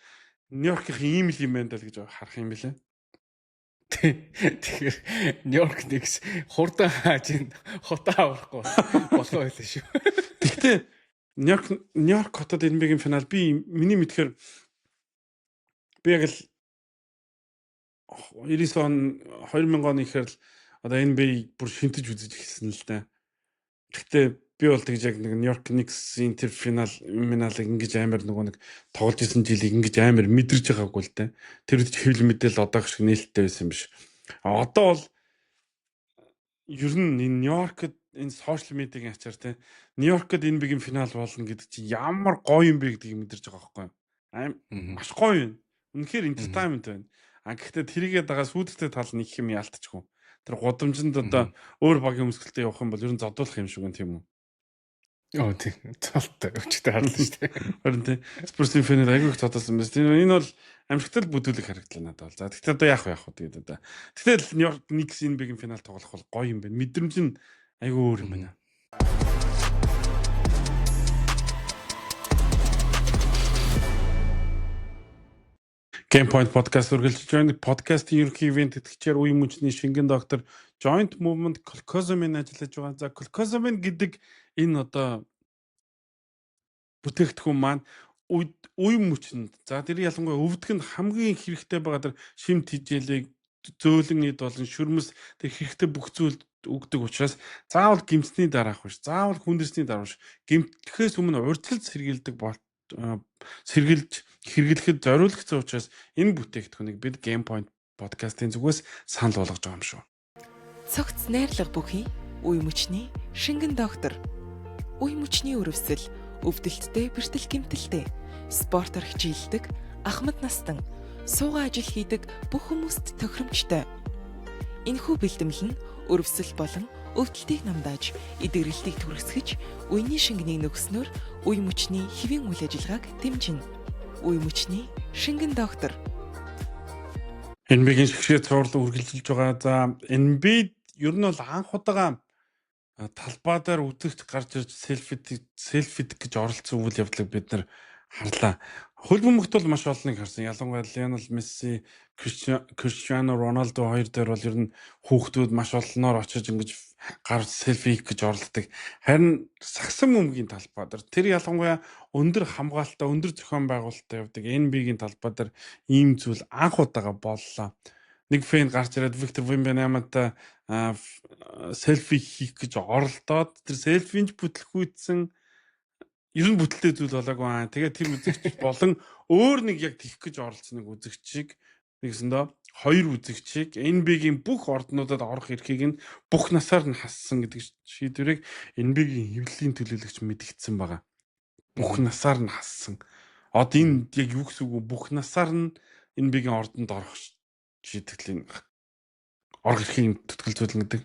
Нью-Йоркийн ийм л юм байна даа гэж харах юм билээ. Тэгэхээр Нью-Йорк Никс хурдан хааж хотоо авахгүй болохоо байлаа шүү. Гэхдээ Нью-Йорк хотод NBA-ийн финал миний мэдхээр би яг л 90 он 2000 оны ихэр л одоо NBA бүр шинтэж үзэж эхэлсэн л да. Гэхдээ би бол тэгж яг нэг Нью-Йорк Knicks-ийн тэр финалыг ингэж амар нөгөө нэг тоглож исэн жилийг ингэж амар мэдэрч байгаагүй л дээ. Тэр үед хэвлэл мэдээл одоох шиг нээлттэй байсан юм биш. Одоо бол ер нь энэ Нью-Йоркд энэ сошиал медиагийн ачаар те Нью-Йоркд энэ бигийн финал болно гэдэг чинь ямар гоё юм бэ гэдгийг мэдэрч байгаа байхгүй. Маш гоё юм. Үнэхээр entertainment байна. Гэхдээ тэрийгээ дагаа сүйдэгтэй тал нэг юм яалтчихгүй. Тэр гудамжинд одоо өөр багийн өмсгөлтэй явах юм бол ер нь зодуулах юм шиг үн тийм үү? Тийм. Цалтай өчтөд харлаа шүү дээ. Харин тийм. Спортын фэнүүд айгүй их зодуулсан байна. Энэ бол амжилттай бүтүүлэг харагдлаа надад бол. За тэгэхээр одоо яах вэ тэгээд одоо. Тэгтэл Нью-Йорк Knicks энэ бигийн финал тоглох бол гоё юм байна. Мэдрэмж нь айгүй өөр юм байна. Game Point podcast үргэлжлэж байна. Подкастын ерөнхий ивент тэтгэгчээр үе мөнчний шингэн доктор Joint Movement Colcosamine ажиллаж байгаа. За Colcosamine гэдэг энэ одоо бүтээгдэхүүн маань үе мөчөнд за тэр ялангуяа өвдгөнд хамгийн хэрэгтэй байгаа тэр шим тижээлийг зөөлөн эд болон шүрмэс тэр хэрэгтэй бүх зүйлд өгдөг учраас заавал гимсний дараах биш. Заавал хүндэрсний дараах биш. Гимтлэхээс өмнө урьдчилж сэргийлдэг сэргийлж хэрэглэхэд зориулагдсан учраас энэ бүтээгдэхүүнийг бид Game Point podcast-ийн зүгээс санал болгож байгаа юм шүү. Цогц найрлага бүхий үе мөчний шингэн доктор. Үе мөчний өрөвсөл, өвдөлттэй, бэртэл гэмтэлтэй, спортоор хичээлдэг, ахмад настан, суугаа ажил хийдэг бүх хүмүүст тохиромжтой. Энэхүү бэлтгэл нь өрөвсөл болон өвдөлтийг намдааж, эдгэрэлтийг түргэсгэж, үений шингэнийг нөгснөөр үе мөчний хэвийн үйл ажиллагааг дэмжинэ. Үе мөчний шингэн доктор. NBA-ийн шгшээ цуурлан үргэлжилж байгаа. За NBA ер нь бол анх удаага талбай дээр үзэгч гарч ирж селфид гэж оролцсон үйл явдлыг бид нар харлаа. Хөлбөмбөгт бол маш олныг харсан. Ялангуяа Лионел Месси, Криштиано Роналдо хоёр дээр бол ер нь хүүхдүүд маш олноор очиж ингэж гарч селфи хийх гэж оролддог. Харин сагсан бөмбөгийн талбай дээр тэр ялангуяа өндөр хамгаалалттай, өндөр зохион байгуулалттай явдаг NBA-гийн талбай дээр ийм зүйл анх удаага боллоо. Нэг фэн гарч ирээд Виктор Вембаняматай селфи хийх гэж оролдоод тэр селфинж бүтлгүүцсэн ер нь бүтэлтэй зүйл болоогүй. Тэгээд тэр үзэгч болон өөр нэг яг тийх гэж оролцсон нэг үзэгчийг нэгсэндээ хоёр үзэгчийг NBA-гийн бүх орднуудад орох эрхийг нь бүх насаар нь хассан гэдэг шийдвэрийг NBA-гийн хэвлэлийн төлөөлөгч мэдгдсэн байгаа. Бүх насаар нь хассан. Одоо энэ яг юу гэсэн үг вэ? Бүх насаар нь NBA-гийн ордонд орох шийтгэлийн орох эрхийн төтгөл зүйлнэдэг.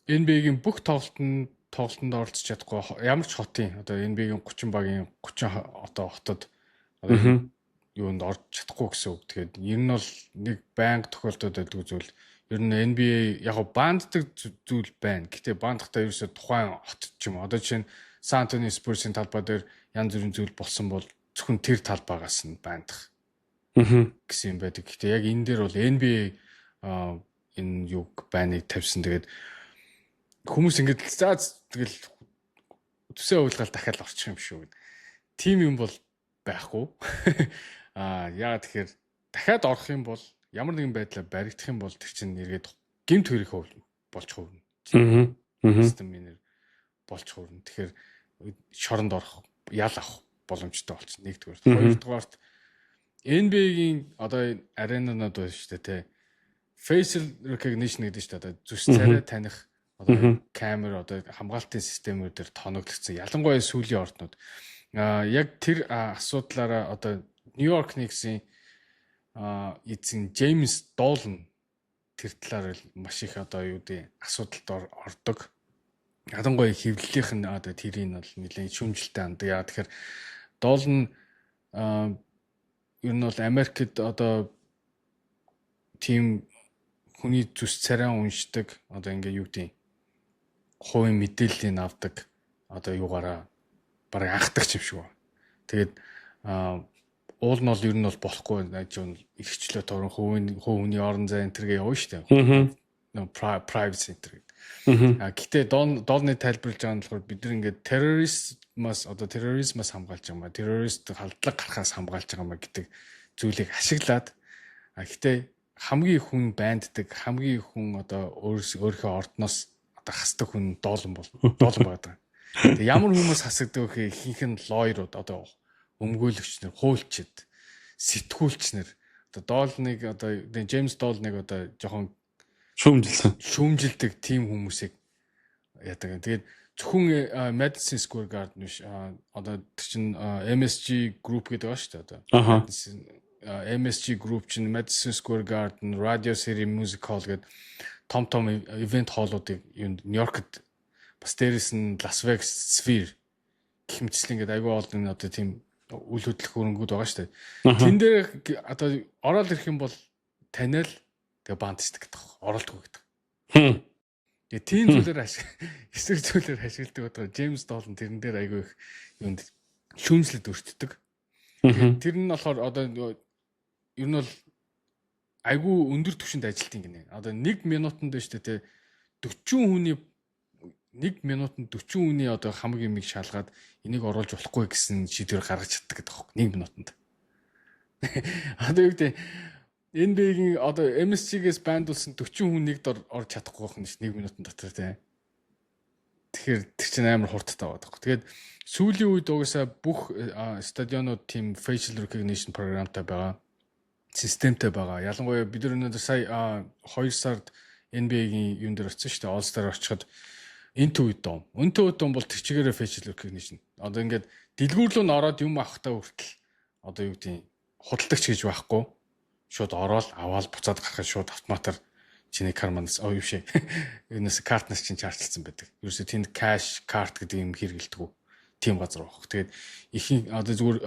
NBA-гийн бүх тоглолтонд оролцож чадахгүй ямар ч хотын одоо NBA-гийн 30 багийн 30 одоо хотод одоо юунд орж чадахгүй гэсэн үг. Тэгэхээр ер нь бол нэг байнга тохиолдоод байдаг зүйл. Ер нь NBA яг банддаг зүйл байна. Гэтэ бандахтаа ерөөсө тухайн хотод ч юм. Одоо жишээ нь San Antonio Spurs-ийн талбай дээр янз бүрийн зүйл болсон бол зөвхөн тэр талбайгаас нь бандах гэсэн юм байдаг. Гэтэ яг энэ дээр бол NBA энэ юг байныг тавьсан. Тэгээд хүмүүс ингэж тэгэл төсөө уйлгаал дахиад орчих юм шүү. Тим юм бол байхгүй. Яа тэгэхээр дахиад орох юм бол ямар нэгэн байдлаар баригдах юм бол тэр чинь эргээд гэмт хэрэг болж хувирна. Систем минер болж хувирна. Тэгэхээр шоронд орох, ял авах боломжтой болчихно. Нэгдүгээр. Хоёрдугаарт NBA-гийн одоо аренанууд байна шүү дээ, тэ. Facial recognition гэдэг шүү дээ. Зүс царай таних одоо камер одоо хамгаалтын системүүд дээр тоноглогдсон. Ялангуяа сүүлийн орднууд. Яг тэр асуудлаараа одоо Нью-Йорк Knicks-ийн эзэн Джеймс Доолн тэр талаар маш их одоо юу гэдэг асуудалд ордог. Ялангуяа хэвлэлийнх нь одоо тэрийг бол нэлээд шүүмжлэлтэй хандаг. Яа тэгэхээр Доолн ер нь бол Америкт одоо тийм хүний зүс царай уншдаг одоо ингээ юу гэдэг хувийн мэдээллийг авдаг одоо юугаараа бараг анхдагч юм шиг байна. Тэгээд уул нь бол ер нь бол болохгүй байж ихчлөө торон хувийн орон зай энэ төргээ явна шүү дээ. Privacy энэ. Гэтэ доолны тайлбарлаж байгаа нь болохоор бид нар ингээд терроризмаас хамгаалж байгаа юм. Террорист халдлага гарахаас хамгаалж байгаа юм гэдэг зүйлийг ашиглаад гэтэ хамгийн хүн банддаг хамгийн хүн одоо өөрийнхөө ордноос одоо хасдаг хүн доолон байдаг. Тэгээ ямар хүмүүс хасагддаг вэ ихэнх нь лойерууд одоо өмгөөлөгч нар, хуульчид, сэтгүүлч нар одоо доолныг одоо Джеймс Доолныг одоо жоохон шүүмжилдэг тим хүмүүсийг яадаг. Тэгээд зөвхөн Madison Square Garden биш одоо тэр чин MSG Group гэдэг байна шүү дээ одоо. MSG Group чин Madison Square Garden, Radio City Music Hall гэдэг том ивент холлуудыг Нью-Йоркт бас дээрээс нь Las Vegas Sphere гэх мэтчлэн ингээд аягүй олон одоо тийм үйл хөдлөх хөрөнгүүд байгаа шүү дээ. Тэн дээр одоо ороод ирэх юм бол таниал тэгээ бандчдаг гэдэг. Оролдохгүй гэдэг. Тэгээ тийм зүйлээр эсрэг зүйлээр ашигладаг одоо Джеймс Доолн тэрэн дээр аягүй их юунд шүүмжлэлд өртдөг. Тэр нь болохоор одоо ер нь бол аягүй өндөр түвшинд ажилтдаг гинэ. Одоо 1 минутанд дээ шүү дээ 40 хүний 1 минутанд 40 хүний одоо хамаг юмыг шалгаад энийг оруулж болохгүй гэсэн шийдвэр гаргаж чаддаг гэдэг байна. 1 минутанд. Одоо юу гэдэг NBA-гийн одоо MSG-гээс бандуулсан 40 хүн нэгд орж чадахгүй байх нь ш 1 минутын дотор тий. Тэгэхээр тэр чинь амар хурдтай байдаг. Тэгээд сүүлийн үед угаасаа бүх стадионууд тийм facial recognition програмтай байгаа. Системтэй байгаа. Ялангуяа бид нар сая 2 сард NBA-гийн юун дээр очсон шүү дээ. All Star очиход Intuit дом бол тэгчгээрээ facial recognition. Одоо ингээд дэлгүүр рүү ороод юм авахтаа хүртэл одоо юу гэдэг худалдагч гэж байхгүй. Шууд ороод аваад буцаад гарахад шууд автоматар чиний карманаас юу шээ. Юунаас картнаас чинь чарчилсан байдаг. Ерөөсөө тэнд cash card гэдэг юм хэрэгэлдэг. Тийм газар байх. Тэгээд их одоо зүгээр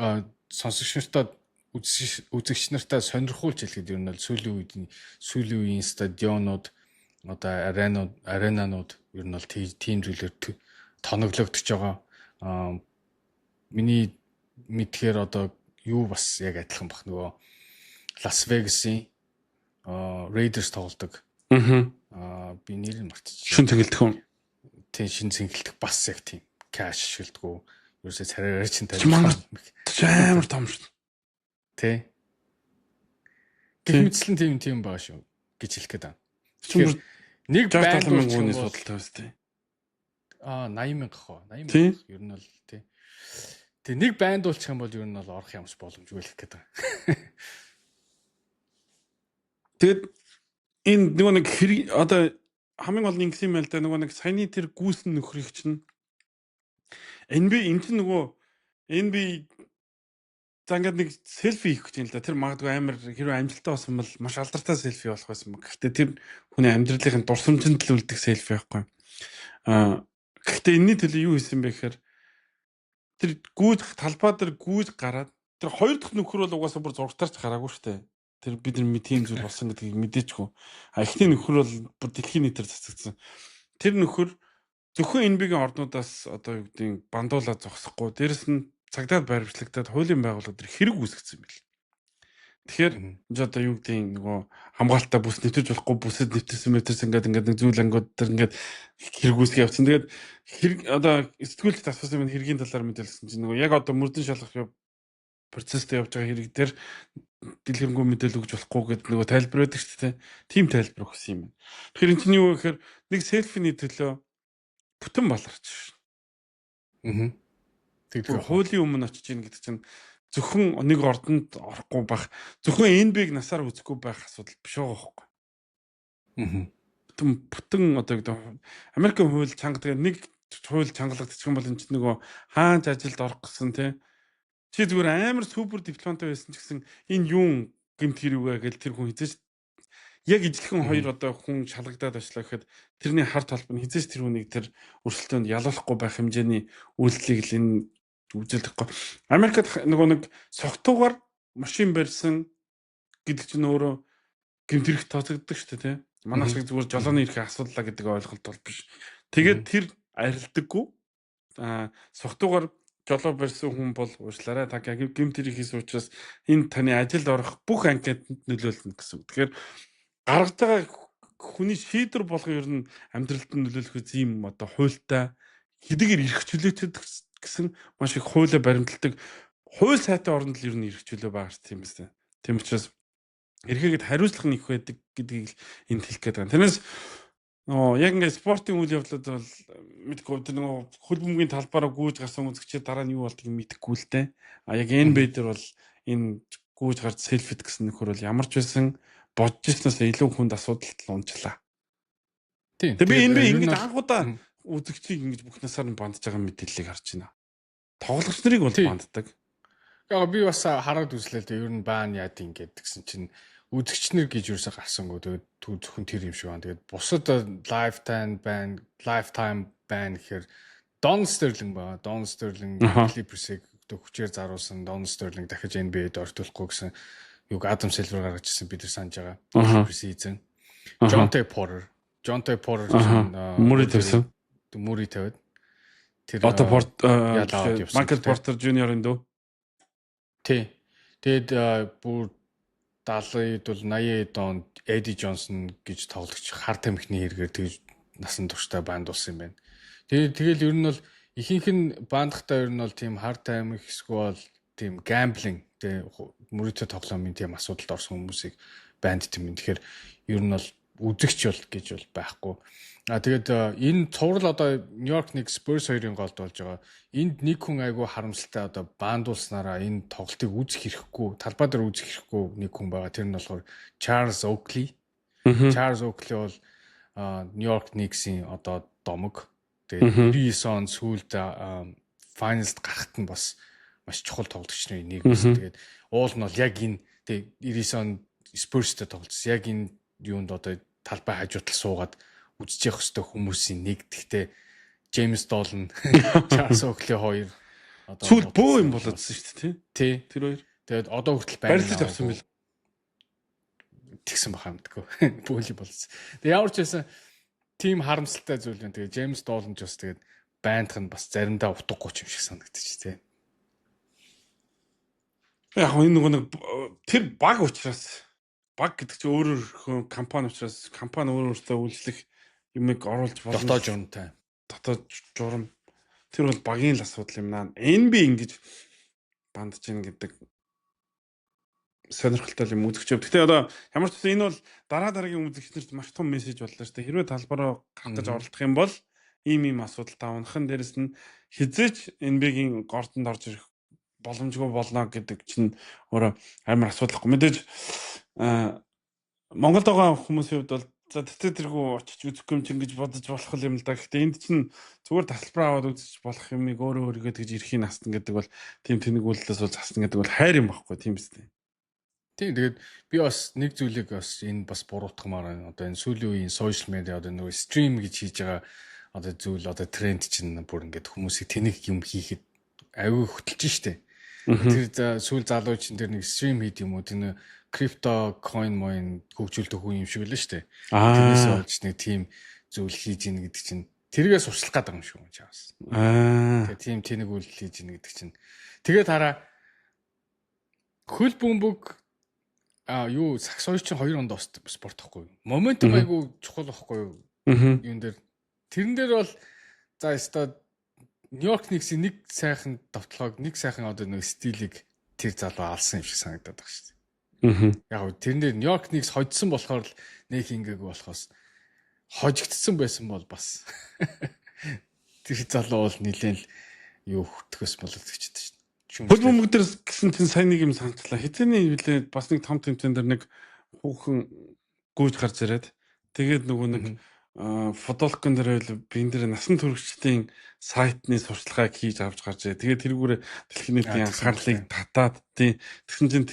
сонсогч нартаа үзэгч нартаа сонирхуулж хэлэхэд ер нь сүүлийн үеийн стадионууд одоо аренанууд ер нь бол тийм зүйлээр тоноглогдож байгаа. Миний мэдхээр одоо юу бас яг адилхан бах нөгөө Las Vegas-ийн Raiders тоглодог. Би нэрийг мартчихсан. Шин тэнгэлдэх юм. Тийм шин тэнгэлдэх бас яг тийм cash шилдэггүй. Ерөөсөө царайгаар чинь амар том шүү. Тэ. Гэмтэлэн тийм байгаа шүү гэж хэлэх гээд байна. Тэгэхээр нэг банд болгоны судалтай байна тий. 80,000 хоо. 80,000 ер нь бол тий. Тэг нэг банд уулчих юм бол ер нь бол орох юмш боломжгүй л гэдэг. Тэгэд энэ нөгөө нэг одоо хамгийн гол нэг юм байл да нөгөө нэг саяны тэр гүйсэн нөхрийг чинь NBA энэ чинь нөгөө NBA за ингээд нэг селфи хийх гэж юм л да. Тэр магадгүй амар хэрвээ амжилттай болсон бол маш алдартай селфи болох байсан баг. Гэхдээ тэр хүний амьдралын дурсамжинд л үлдэх селфи байхгүй. Гэхдээ энэний төлөө юу хийсэн бэ гэхээр тэр талбай дээр гүйж гараад тэр хоёр дахь нөхөр бол угаасаа бүр зургатаарч гараагүй шүү дээ. Тэр бид нар тийм зүйл болсон гэдгийг мэдээчгүй. Эхний нөхөр бол бүр дэлхийн нийтээр цацагдсан. Тэр нөхөр зөвхөн NBA-гийн орнуудаас одоо юу гэдэг бандуулаад зогсохгүй. Дээрэс нь цагдаад баримтлагтаад хуулийн байгууллагууд төр хэрэг үүсгэсэн байл. Тэгэхээр энэ одоо юу гэдэг нөгөө хамгаалалтаа бүс нэвтэж болохгүй бүсэд нэвтэрсэн мэтэрс ингээд нэг зүйл ангууд төр ингээд хэрэг үүсгэж явцсан. Тэгээд хэрэг одоо сэтгүүлч асуусан юм хэргийн талаар мэдээлсэн чинь нөгөө яг одоо мөрдөн шалгах процесстэй явж байгаа хэрэг дээр дэлгэрэнгүй мэдээлэл өгч болохгүй гэдэг нөгөө тайлбар байдаг шүү дээ. Тим тайлбар өгсөн юм байна. Тэгэхээр энэ чинь юу вэ гэхээр нэг селфиний төлөө бүтэн баларч шүү. Тэгэхээр хуулийн өмнө очиж ийн гэдэг чинь зөвхөн нэг ордонд орохгүй байх, зөвхөн NBA-г насаар үзэхгүй байх асуудал биш байгаа байхгүй. Бүтэн одоо гэдэг Америкийн хууль чангадаг нэг хууль чангалагдчих юм бол энэ чинь нөгөө хаанч ажилд орох гэсэн тий. Чи зүгээр амар супер дипломтой байсан ч гэсэн энэ юун гэмт хэрэг вэ гэж тэр хүн хизээч яг ижилхэн хоёр одоо хүн шалгагдаад очлоо гэхэд тэрний хар толб нь хизээч тэр хүнийг тэр өрсөлдөөнд ялуулахгүй байх хэмжээний үйлдэлийг л энэ үзүүлдэхгүй. Америкт нөгөө нэг согтуугаар машин барьсан гэдэг чинь өөрөө гэмт хэрэг тооцогддог шүү дээ тий. Манай шиг зүгээр жолооны эрхээ асуудлаа гэдэг ойлголт бол биш. Тэгээд тэр арилдаггүй согтуугаар жолоо барьсан хүн бол уучлаарай та гэмт хэрэг хийсэн учраас энэ таны ажилд орох бүх анкетанд нөлөөлнө гэсэн. Тэгэхээр гаргаж байгаа хүний шийдвэр болгоо ер нь амьдралд нь нөлөөлөх юм одоо хуультай хэдийгээр эрх чөлөөтэй гэсэн маш их хуулиа баримталдаг хууль сайтай орнд л ер нь эрх чөлөө баарч тийм байна. Тийм учраас эрхээгээд хариуцлага нэх байдаг гэдгийг энд хэлэх гээд байна. Тэрнээс Яг ингээд спортын үйл явдлууд бол мэдгүй тэр нөгөө хөл бөмбөгийн талбаараа гүйж гарсан үзэгчид дараа нь юу болдгийг мэдэхгүй л дээ. Яг NBA дээр бол энэ гүйж гарч селфит гэсэн нөхөр бол ямар ч байсан бодож ирснээс илүү хүнд асуудалд унчлаа. Тийм. Тэгээ би NBA ингэж анхудаа үзэгчийг ингэж бүх насаар нь бандж байгаа мэдээллийг харж байна. Тоглогч нарыг бол банддаг. Яг би бас хараад үзлээ л дээ ер нь баан яад ингээд гэсэн чинь үзэгч нар гэж юусаа гарсангүй тэгээд зөвхөн тэр юм шиг байна. Тэгээд бусад lifetime ban гэхээр Don Sterling байгаа. Don Sterling Clippers-ийг хүчээр заруулсан Don Sterling дахиж NBA-д ортуулахгүй гэсэн юг Adam Silver гаргаж ирсэн бид нар санаж байгаа. Clippers эзэн. John T. Porter Мури тавьсан. Мури тавиад тэр Michael Porter Jr-ын дөө. Тий. Тэгэд бүр 70-д бол 80-д онд Eddie Johnson гэж тоглогч хар тамхины хэрэгээр тэгж насан туршдаа бандуулсан юм байна. Тэгэл ер нь бол ихэнх нь бандахтаа ер нь бол тийм хар тамхи эсвэл тийм gambling тэг мөрөдө тоглоомын тийм асуудалд орсон хүмүүсийг бандд юм. Тэгэхээр ер нь бол үзэгч бол гэж бол байхгүй. Тэгээд энэ цуврал одоо Нью-Йорк Knicks Spurs 2-ын голд болж байгаа. Энд нэг хүн айгүй харамсалтай одоо бандуулснараа энэ тоглолтыг үзэх хэрэггүй, талбай дээр үзэх хэрэггүй нэг хүн байгаа. Тэр нь болохоор Charles Oakley. Charles Oakley бол Нью-Йорк Knicks-ийн одоо домог. Тэгээд 99 он сүүлд finals-д гарахт нь бас маш чухал тоглогч нарын нэг байсан. Тэгээд уул нь бол яг энэ 99 он Spurs-тэй тоглолцсон. Яг энэ юунд одоо талбай хажуутал суугаад үзэж явах хөстө хүмүүсийн нэг. Гэхдээ James Dolan, Charles Oakley хоёр одоо сүүл бөө юм болоодсэн шүү дээ, тий. Тэр хоёр. Тэгээд одоо хүртэл байна. Барилж авсан бил. Тэгсэн баха мэдгүй. Бөөли болсон. Тэгээд ямар ч байсан тим харамсалтай зүйл байна. Тэгээд James Dolan ч бас тэгээд байндах нь бас заримдаа утгагүй юм шиг санагдчих тий. Яг энэ нэг тэр баг учраас баг гэдэг чинь өөрөөр компани учраас компани өөрөөсөө үйлчлэх юмыг оруулж болно. Дотоод журам. Тэр бол багийн л асуудал юм наа. NBA ингэж бандж ийн гэдэг сонирхолтой юм үзэгч. Гэхдээ одоо ямар ч гэсэн энэ бол дараагийн үзэгчнэрт маш том мессеж боллоо шүү дээ. Хэрвээ талбараа гартаж оролдох юм бол ийм асуудал тавнахын дээрэс нь хизээч NBA-гийн гортонд орж ирэх боломжгүй болно гэдэг чинь өөрөө амар асуудалгүй. Мэдээж Монголд байгаа хүмүүсийн хувьд бол за тэргүү очиж үзэхгүй юм чинь гэж бодож болох юм л да. Гэхдээ энд чинь зүгээр тасалбар аваад үзэж болох юмыг өөрөө тэгж эрхийн настан гэдэг бол тийм тэнэгүүлэлээс бол засна гэдэг бол хайр юм багхгүй тийм үстэй. Тийм тэгээд би бас нэг зүйлийг бас энэ бас буруутгамаар байна. Одоо энэ сүүлийн үеийн сошиал медиа одоо нөгөө стрим гэж хийж байгаа одоо зүйл одоо тренд чинь бүр ингээд хүмүүсийг тэнэг юм хийхэд аюу хөтөлж штэ. Тэр сүүл залуу чинь тэр нэг стрим хийд юм уу тэр крипто coin моин хөгжүүлдэг хүн юм шиг л шүү дээ. Тэрнээс болж нэг тийм зүйл хийж ийн гэдэг чинь тэргээс сурчлах гэдэг юм шиг юм чаас. Тэгээ тийм тэнэг үйл хийж ийн гэдэг чинь. Тэгээд хараа хөл бөмбөг юу сакс хоёр чинь 2 онд спорт тахгүй юу? Моментум айгу чухал байхгүй юу? Юун дээр тэрэн дээр бол за өстой Нью-Йорк Knicks-ийн нэг сайхан давталгааг нэг сайхан одоо нэг стилийг тэр залуу алсан юм шиг санагдаад байгаа шүү дээ. Яг тэрэн дээр Нью-Йорк Knicks хожсон болохоор л нэг ингээгүү болохоос хожигдсан байсан бол бас тэр залуу бол нэлээд л юу хөтгөөс боловсчихдаг шүү дээ. Хөл бөмбөг дээр гэсэн чинь сайн нэг юм санагдлаа. Хэзээний хилээд бас нэг том тэмцээн дээр нэг хүүхэн гүйж гарч ирээд тэгээд нөгөө нэг фотолкон дээр бин дээр насан туршидтын сайтны сурталчилгааг хийж авч гарч ирээ. Тэгээд тэргүүрээ дэлхийн нийтийн анхаарлыг татаад тэгсэн чинь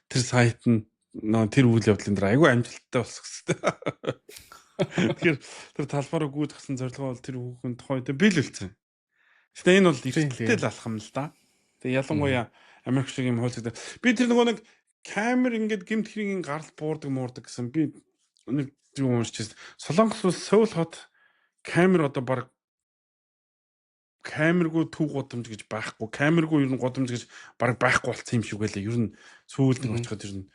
тэр сайт нь тэр үйл явдлын дээр айгүй амжилттай болсон гэхээ. Тэгэхээр тэр талбараа гүйж гсэн зорилгоо бол тэр хүүхэнд тухайд биелүүлсэн. Гэтэ энэ бол эрттэй л алхам л да. Тэгээ ялангуяа Америк шиг юм хуульцдаг. Би тэр нөгөө нэг камер ингээд гэмт хэргийн гарал буурдаг гэсэн би нэг юм уншиж Солонгос улс Сөүл хот камер одоо баг камергүй төв гудамж гэж байхгүй. Камергүй ер нь гудамж гэж баг байхгүй болсон юм шиг байлаа. Ер нь сүүлд нь очиход ер нь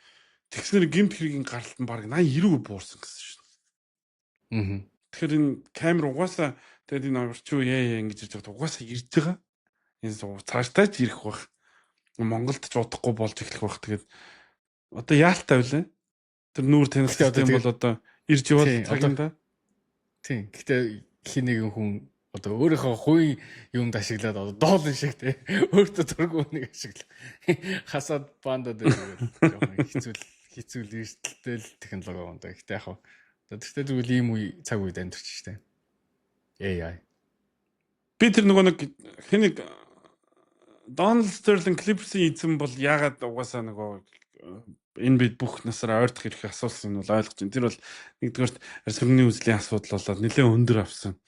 тэгснэр гэмт хэргийн гаралт нь баг 80-90% буурсан гэсэн шүү дээ. Тэгэхээр энэ камер угаасаа тэгээд энэ орчин үе ингэж ирж байгаа угаасаа ирж байгаа. Энэ цааштай ч ирэх бах. Монголд ч удахгүй болж эхлэх бах. Тэгээд одоо яалтаа вүлээ. Тэр нүүр танилцсан юм бол одоо ирж явал цагында. Тийм. Гэтэ хин нэгэн хүн одоо өөрийнхөө хувийн юмд ашиглаад одоо доолн шиг те өөртөө дургүй нэг ашиглаа. Хасаад бандад ирвэл жоохон хэцүүл эрсдэлтэй л технологи байна да. Гэтэ яг тэртээ зүгээр ийм үе цаг үед амьдарч штэ. AI. Би тэр нөгөө нэг хэнийг Donald Sterling Clippers-ийн эзэн бол яагаад угаасаа нөгөө энэ бид бүх насаараа ойртох ирэх асуусан нь бол ойлгож байна. Тэр бол нэгдүгээрт арьсганы үзлийн асуудал болоод нэлээд өндөр авсан.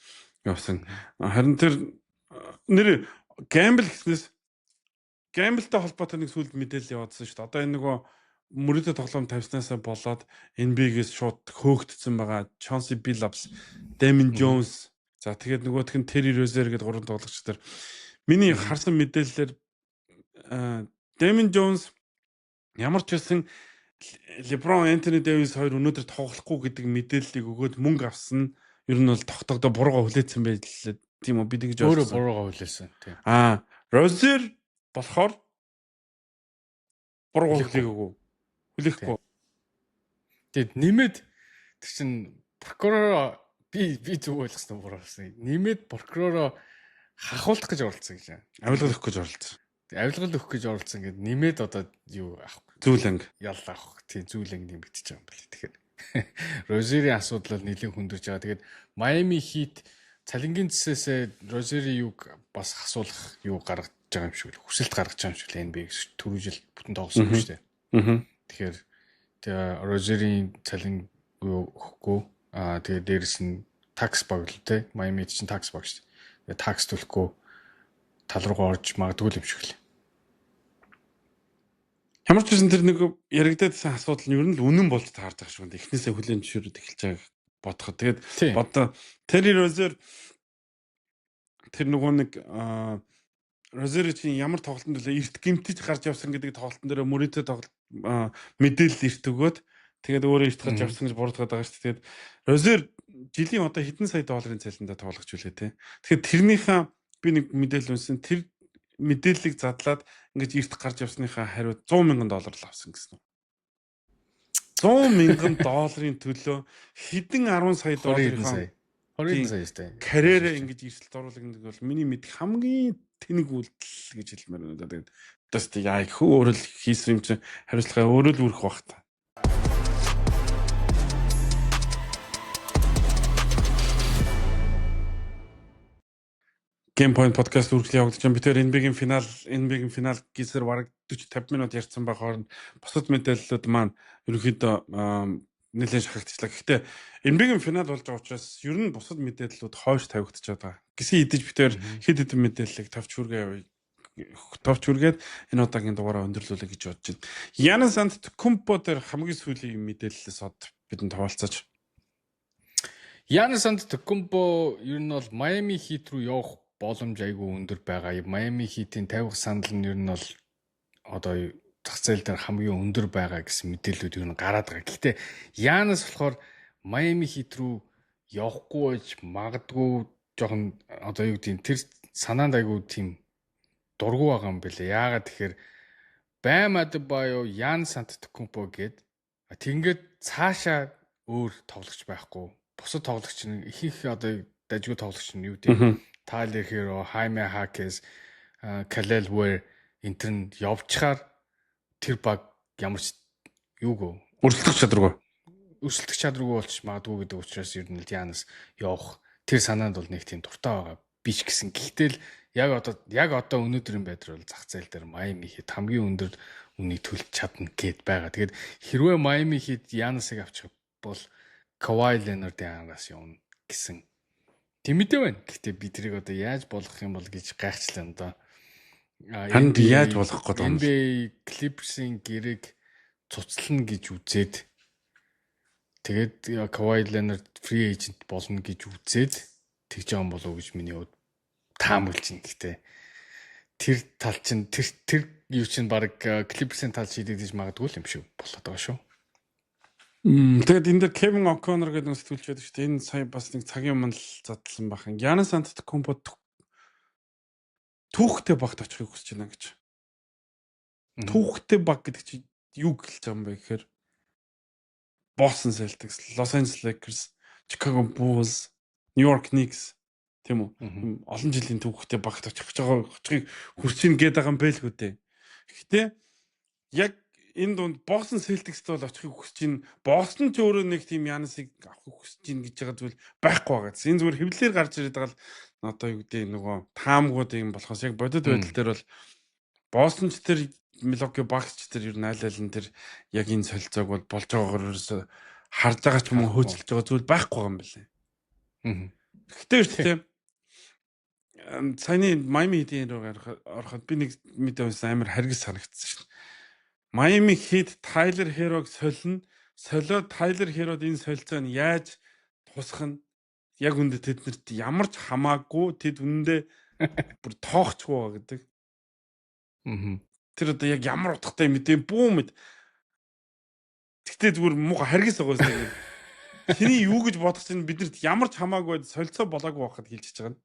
Харин тэр нэр Gamble-тай холбоотой нэг сүүлд мэдээлэл явуулсан шүү дээ. Одоо энэ нөгөө мөрөдө тоглоом тавьснасаа болоод NBA-гээс шууд хөөгдсөн байгаа Chauncey Billups, Damon Jones, за тэгээд нөгөөх нь Terry Rozier гэдэг гурван тоглогч нар миний харсан мэдээлэлээр Damon Jones ямар ч байсан LeBron, Anthony Davis хоёр өнөөдөр тоглохгүй гэдэг мэдээллийг өгөөд мөнгө авсан. Ер нь бол тогтоогдоо бурууга хүлээсэн байлээ. Тийм үү? Би тэгж өөрөө бурууга хүлээсэн. Тийм. Rozier болохоор бурууга хүлээхгүй. Тэгэд нэмээд тэр чин прокуророо би зүг ойлгосон буруусан. Нэмээд прокуророо хахуулах гэж оролцсон гэж. Авилгал өгөх гэж оролцсон. Авилгал өгөх гэж оролцсон гэд нэмээд одоо юу авах. Зүйлэнг. Ял авах. Тийм зүйлэнг нэмэгдэж байгаа юм байна. Тэгэхээр Розери асуудал нэлээд хүндэрж байгаа. Тэгээд Miami Heat цалингийн цэсээс Розери юг бас асуулах юу гаргаж байгаа юм шиг л хүсэлт гаргаж байгаа юм шиг л NBA-гээс түрүү жил бүтэн тоглосон юм шүү дээ. Тэгэхээр Розерийн цалин өгөхгүй тэгээд дээрэс нь такс баг л те Miami чинь такс баг шүү дээ. Такс төлөхгүй тал руугаа орж магадгүй юм шиг л. Ямар ч гэсэн тэр нэг яригдаадсан асуудал нь ер нь л үнэн болж таарж байгаа шүү дээ. Эхнээсээ хүлээн зөвшөөрөд эхэлж байгааг бодоход. Тэгээд одоо Terry Rozier тэр нөгөө нэг Rozier чинь ямар тоглолтод л эрт гимтэж гарч явсан гэдэг тоглолтын дээр мөрөдө мэдээлэл эрт өгөөд тэгээд өөрөө эрт гарч явсан гэж буруудгаад байгаа шүү дээ. Тэгээд Rozier жилийн одоо хэдэн сая долларын цалиндаа тоглож үлээ те. Тэгэхээр тэрнийхээ би нэг мэдээлэл үнсэн тэр мэдээллийг задлаад ингэж эрт гарч явсныхаа хариуд $100,000 л авсан гэсэн. $100,000 төлөө хэдэн 10 сая долларын 20 сая штэ. Карьерээ ингэж эрсдэлд оруулах гэдэг бол миний мэдих хамгийн тэнэг үйлдэл гэж хэлмээр байна. Тэгээд одоо яа их өөрөө л хийсэн юм чинь хариуцлагаа өөрөө л үрэх бах та. Game Point podcast үргэлжлэн явагдаж байна. Бид NBA-гийн финал гисэр бараг 40-50 минут ярьсан байх хооронд бусад мэдээллүүд маань ерөнхийдөө нэлээд шахагдчихлаа. Гэхдээ NBA-гийн финал болж байгаа учраас ер нь бусад мэдээллүүд хойш тавигдчихад байгаа. Гисэн идэж бид хэд хэдэн мэдээллийг товч хүргээд энэ удаагийн дугаараа өндөрлүүлэх гэж бодож байна. Giannis Antetokounmpo дээр хамгийн сүүлийн мэдээллээс од бидэнд хаваалцаач. Giannis Antetokounmpo ер нь бол Miami Heat руу явах боломж айгүй өндөр байгаа. Miami Heat-ийн тавих сандал нь ер нь бол одоо зах зээл дээр хамгийн өндөр байгаа гэсэн мэдээллүүд ер нь гараад байгаа. Гэхдээ Giannis болохоор Miami Heat руу явахгүй байж магадгүй жоохон одоо юу гэдэг тэр санаанд айгүй тийм дургу байгаа юм бэлээ. Яагаад тэгэхээр Bam Adebayo, Giannis Antetokounmpo гээд тэгээд цаашаа өөр тоглогч байхгүй. Бусад тоглогч нь их одоо дажгүй тоглогч нь юу гэдэг Tyler Hero, Jaime Jaquez, Kelly Oubre энтэр нь явчихаар тэр баг ямар ч юуг өрсөлдөх чадваргүй болчих магадгүй гэдэг учраас ер нь Giannis явах тэр санаанд бол нэг тийм дуртай байгаа биш гэсэн. Гэхдээ л яг одоо өнөөдрийн байдлаар бол зах зээл дээр Miami Heat хамгийн өндөр үнийг төлж чадна гэд байгаа. Тэгээд хэрвээ Miami Heat Giannis-ыг авчих бол Kawhi Leonard-ийн араас явна гэсэн тэмдээ байна. Гэхдээ би тэрийг одоо яаж болгох юм бол гэж гайхчлаа одоо. Ханд яаж болгох гээд байна? NBA Clippers-ийн гэрээг цуцлана гэж үзээд тэгээд Kawhi Leonard free agent болно гэж үзээд тэгж байгаа юм болов уу гэж миний хувьд таамаглаж байна. Гэхдээ тэр тал чинь тэр юу чинь баг Clippers-ийн тал шийдэгдэж магадгүй юм шиг болоод байгаа шүү. Тэгээд энэ дээр Kevin O'Connor гэдэг нь сэтгүүлч байдаг шүү дээ. Энэ сая бас нэг цагийн өмнө задлсан бахан. Giannis Antetokounmpo түүхтэй багт очихыг хүсэж байна гэж. Түүхтэй баг гэдэг чинь юу гэлж байгаа юм бэ гэхээр Boston Celtics, Los Angeles Lakers, Chicago Bulls, New York Knicks тийм үү? Олон жилийн түүхтэй багт очих гэж хүрчин гээд байгаа юм бэ л үү дээ. Гэхдээ яг энэ дунд Boston Celtics-тэй бол очихыг хүсэж чинь Boston ч өөрөө нэг тийм Янисыг авахыг хүсэж чинь гэж байгаа зүйл байхгүй байгаа гэсэн. Энэ зүгээр хэвлэлээр гарч ирээд байгаа л одоо юу гэдэг нөгөө таамгууд юм болохоос яг бодит байдал дээр бол Boston ч тэр Milwaukee Bucks ч тэр ер нь аль аль нь тэр яг энэ солилцоог бол болж байгаагаар ерөөсө харж байгаа ч юм уу хөөцөлж байгаа зүйл байхгүй юм байна. Гэхдээ саяны Miami Heat руу ороход би нэг мэдээ унсан амар харгас санагдсан шин. Miami Heat Tyler Hero-г солиод Tyler Hero-д энэ солилцоо нь яаж тусах нь яг үндэ тэднэрт ямар ч хамаагүй тэд үндэ бүр тоохчгүй байгаа гэдэг. Тэр одоо яг ямар утгатай мэдээ бүү мэд. Тэгтээ зүгээр мууга харгас байгаа юм. Тэний юу гэж бодох чинь биднэрт ямар ч хамаагүй солилцоо болоогүй байхад хэлж байгаа юм.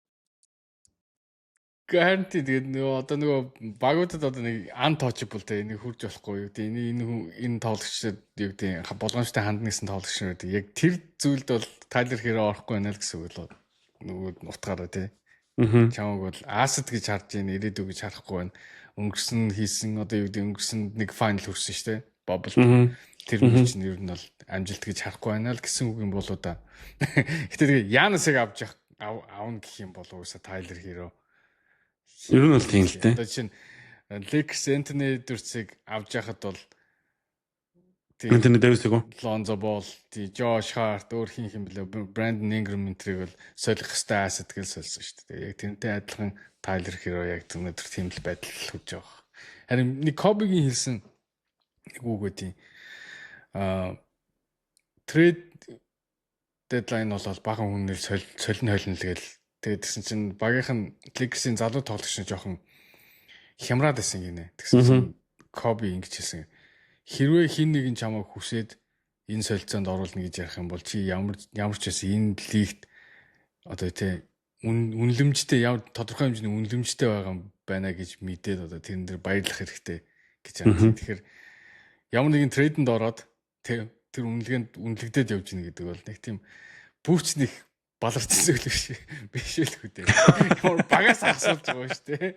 Guarantee тэгээд нөгөө багуудад одоо нэг untouchable те энийг хүрж болохгүй юу те энэ тоглогчдод юу гэдэг болгоомжтой ханднагсан тоглогч нь яг тэр зүйлд бол Tyler Hero орохгүй байна л гэсэн үг л нөгөө утгаараа те чамаг бол asset гэж харж ийн ирээдүй гэж харахгүй байна өнгөрсөн хийсэн одоо юу гэдэг өнгөрсөн нэг final хүрсэн шүү те bubble тэр мөр чинь ер нь бол амжилт гэж харахгүй байна л гэсэн үг юм болоо да. Гэтэ тэгээ Янасыг авч авна гэх юм болов уусаа Tyler Hero ер нь бол тийм л дээ. Одоо чинь Lakers Anthony Edwards-ыг авч яхад бол Anthony Davis-ийг Lonzo Ball, Josh Hart, өөр хин блэ Brandon Ingram энтрийг бол солих хэвээр asset гэж солисон шүү дээ. Яг тэрнтэй адилхан Tyler Hero яг өнөөдөр тийм л байдал хүж байгаа. Харин нэг Kobe-гийн хэлсэн нэг үг үгүй. Trade deadline бол бахан хүнээр солино хойлно л гээл. Тэгээд тэгсэн чинь багийнх нь Lakers-ийн залуу тоглогч нь жоохон хямраад байсан гинэ. Тэгсэн чинь Kobe ингэж хэлсэн. Хэрвээ хин нэгэн чамайг хүсээд энэ солилцоонд оруулна гэж ярих юм бол чи ямар ч байсан энэ лигт одоо тий үнэлэмжтэй тодорхой хэмжээний үнэлэмжтэй байгаа юм байна гэж мэдээд одоо тэрэн дээр баярлах хэрэгтэй гэж байна. Тэгэхээр ямар нэгэн трейдэнд ороод тэр үнэлэгдээд явж гин гэдэг бол нэг тийм бүрч нэг баларч зүйл биш л хүү дээ. Ямар багаас асуулж байгаа шүү дээ.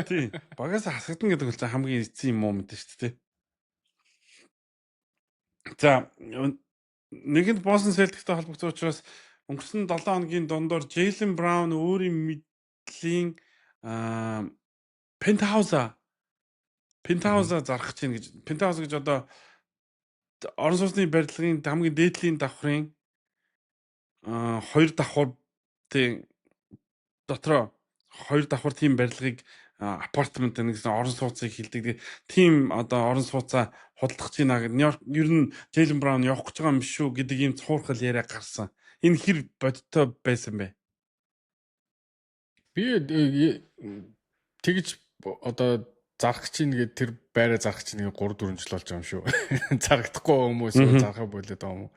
Тий. Багаас хасагдана гэдэг бол хамгийн эцсийн юм уу мэдэн шүү дээ. За нэгэнд Boston Celtics-тэй холбогдсон учраас өнгөрсөн 7 хоногийн дундор Jaylen Brown өөрийн мэдлийн Penthouse зарах чинь гэж Penthouse гэж одоо орон сууцны барилгын хамгийн дээдлийн давхрын 2 давхар дотроо 2 давхар тийм барилгыг апартмент нэгсэн орон сууцыг хилдэг. Тийм одоо орон сууцаа худалдах чинь ер нь Jaylen Brown явах гэж байгаа юм шүү гэдэг ийм цуурхал яриа гарсан. Энэ хэр бодтой байсан бэ? Би тэгж одоо зарах чинь гээд тэр байраа зарах чинь 3-4 жил болж байгаа юм шүү. Зарагдахгүй хүмүүс зархаа болоод байгаа юм уу?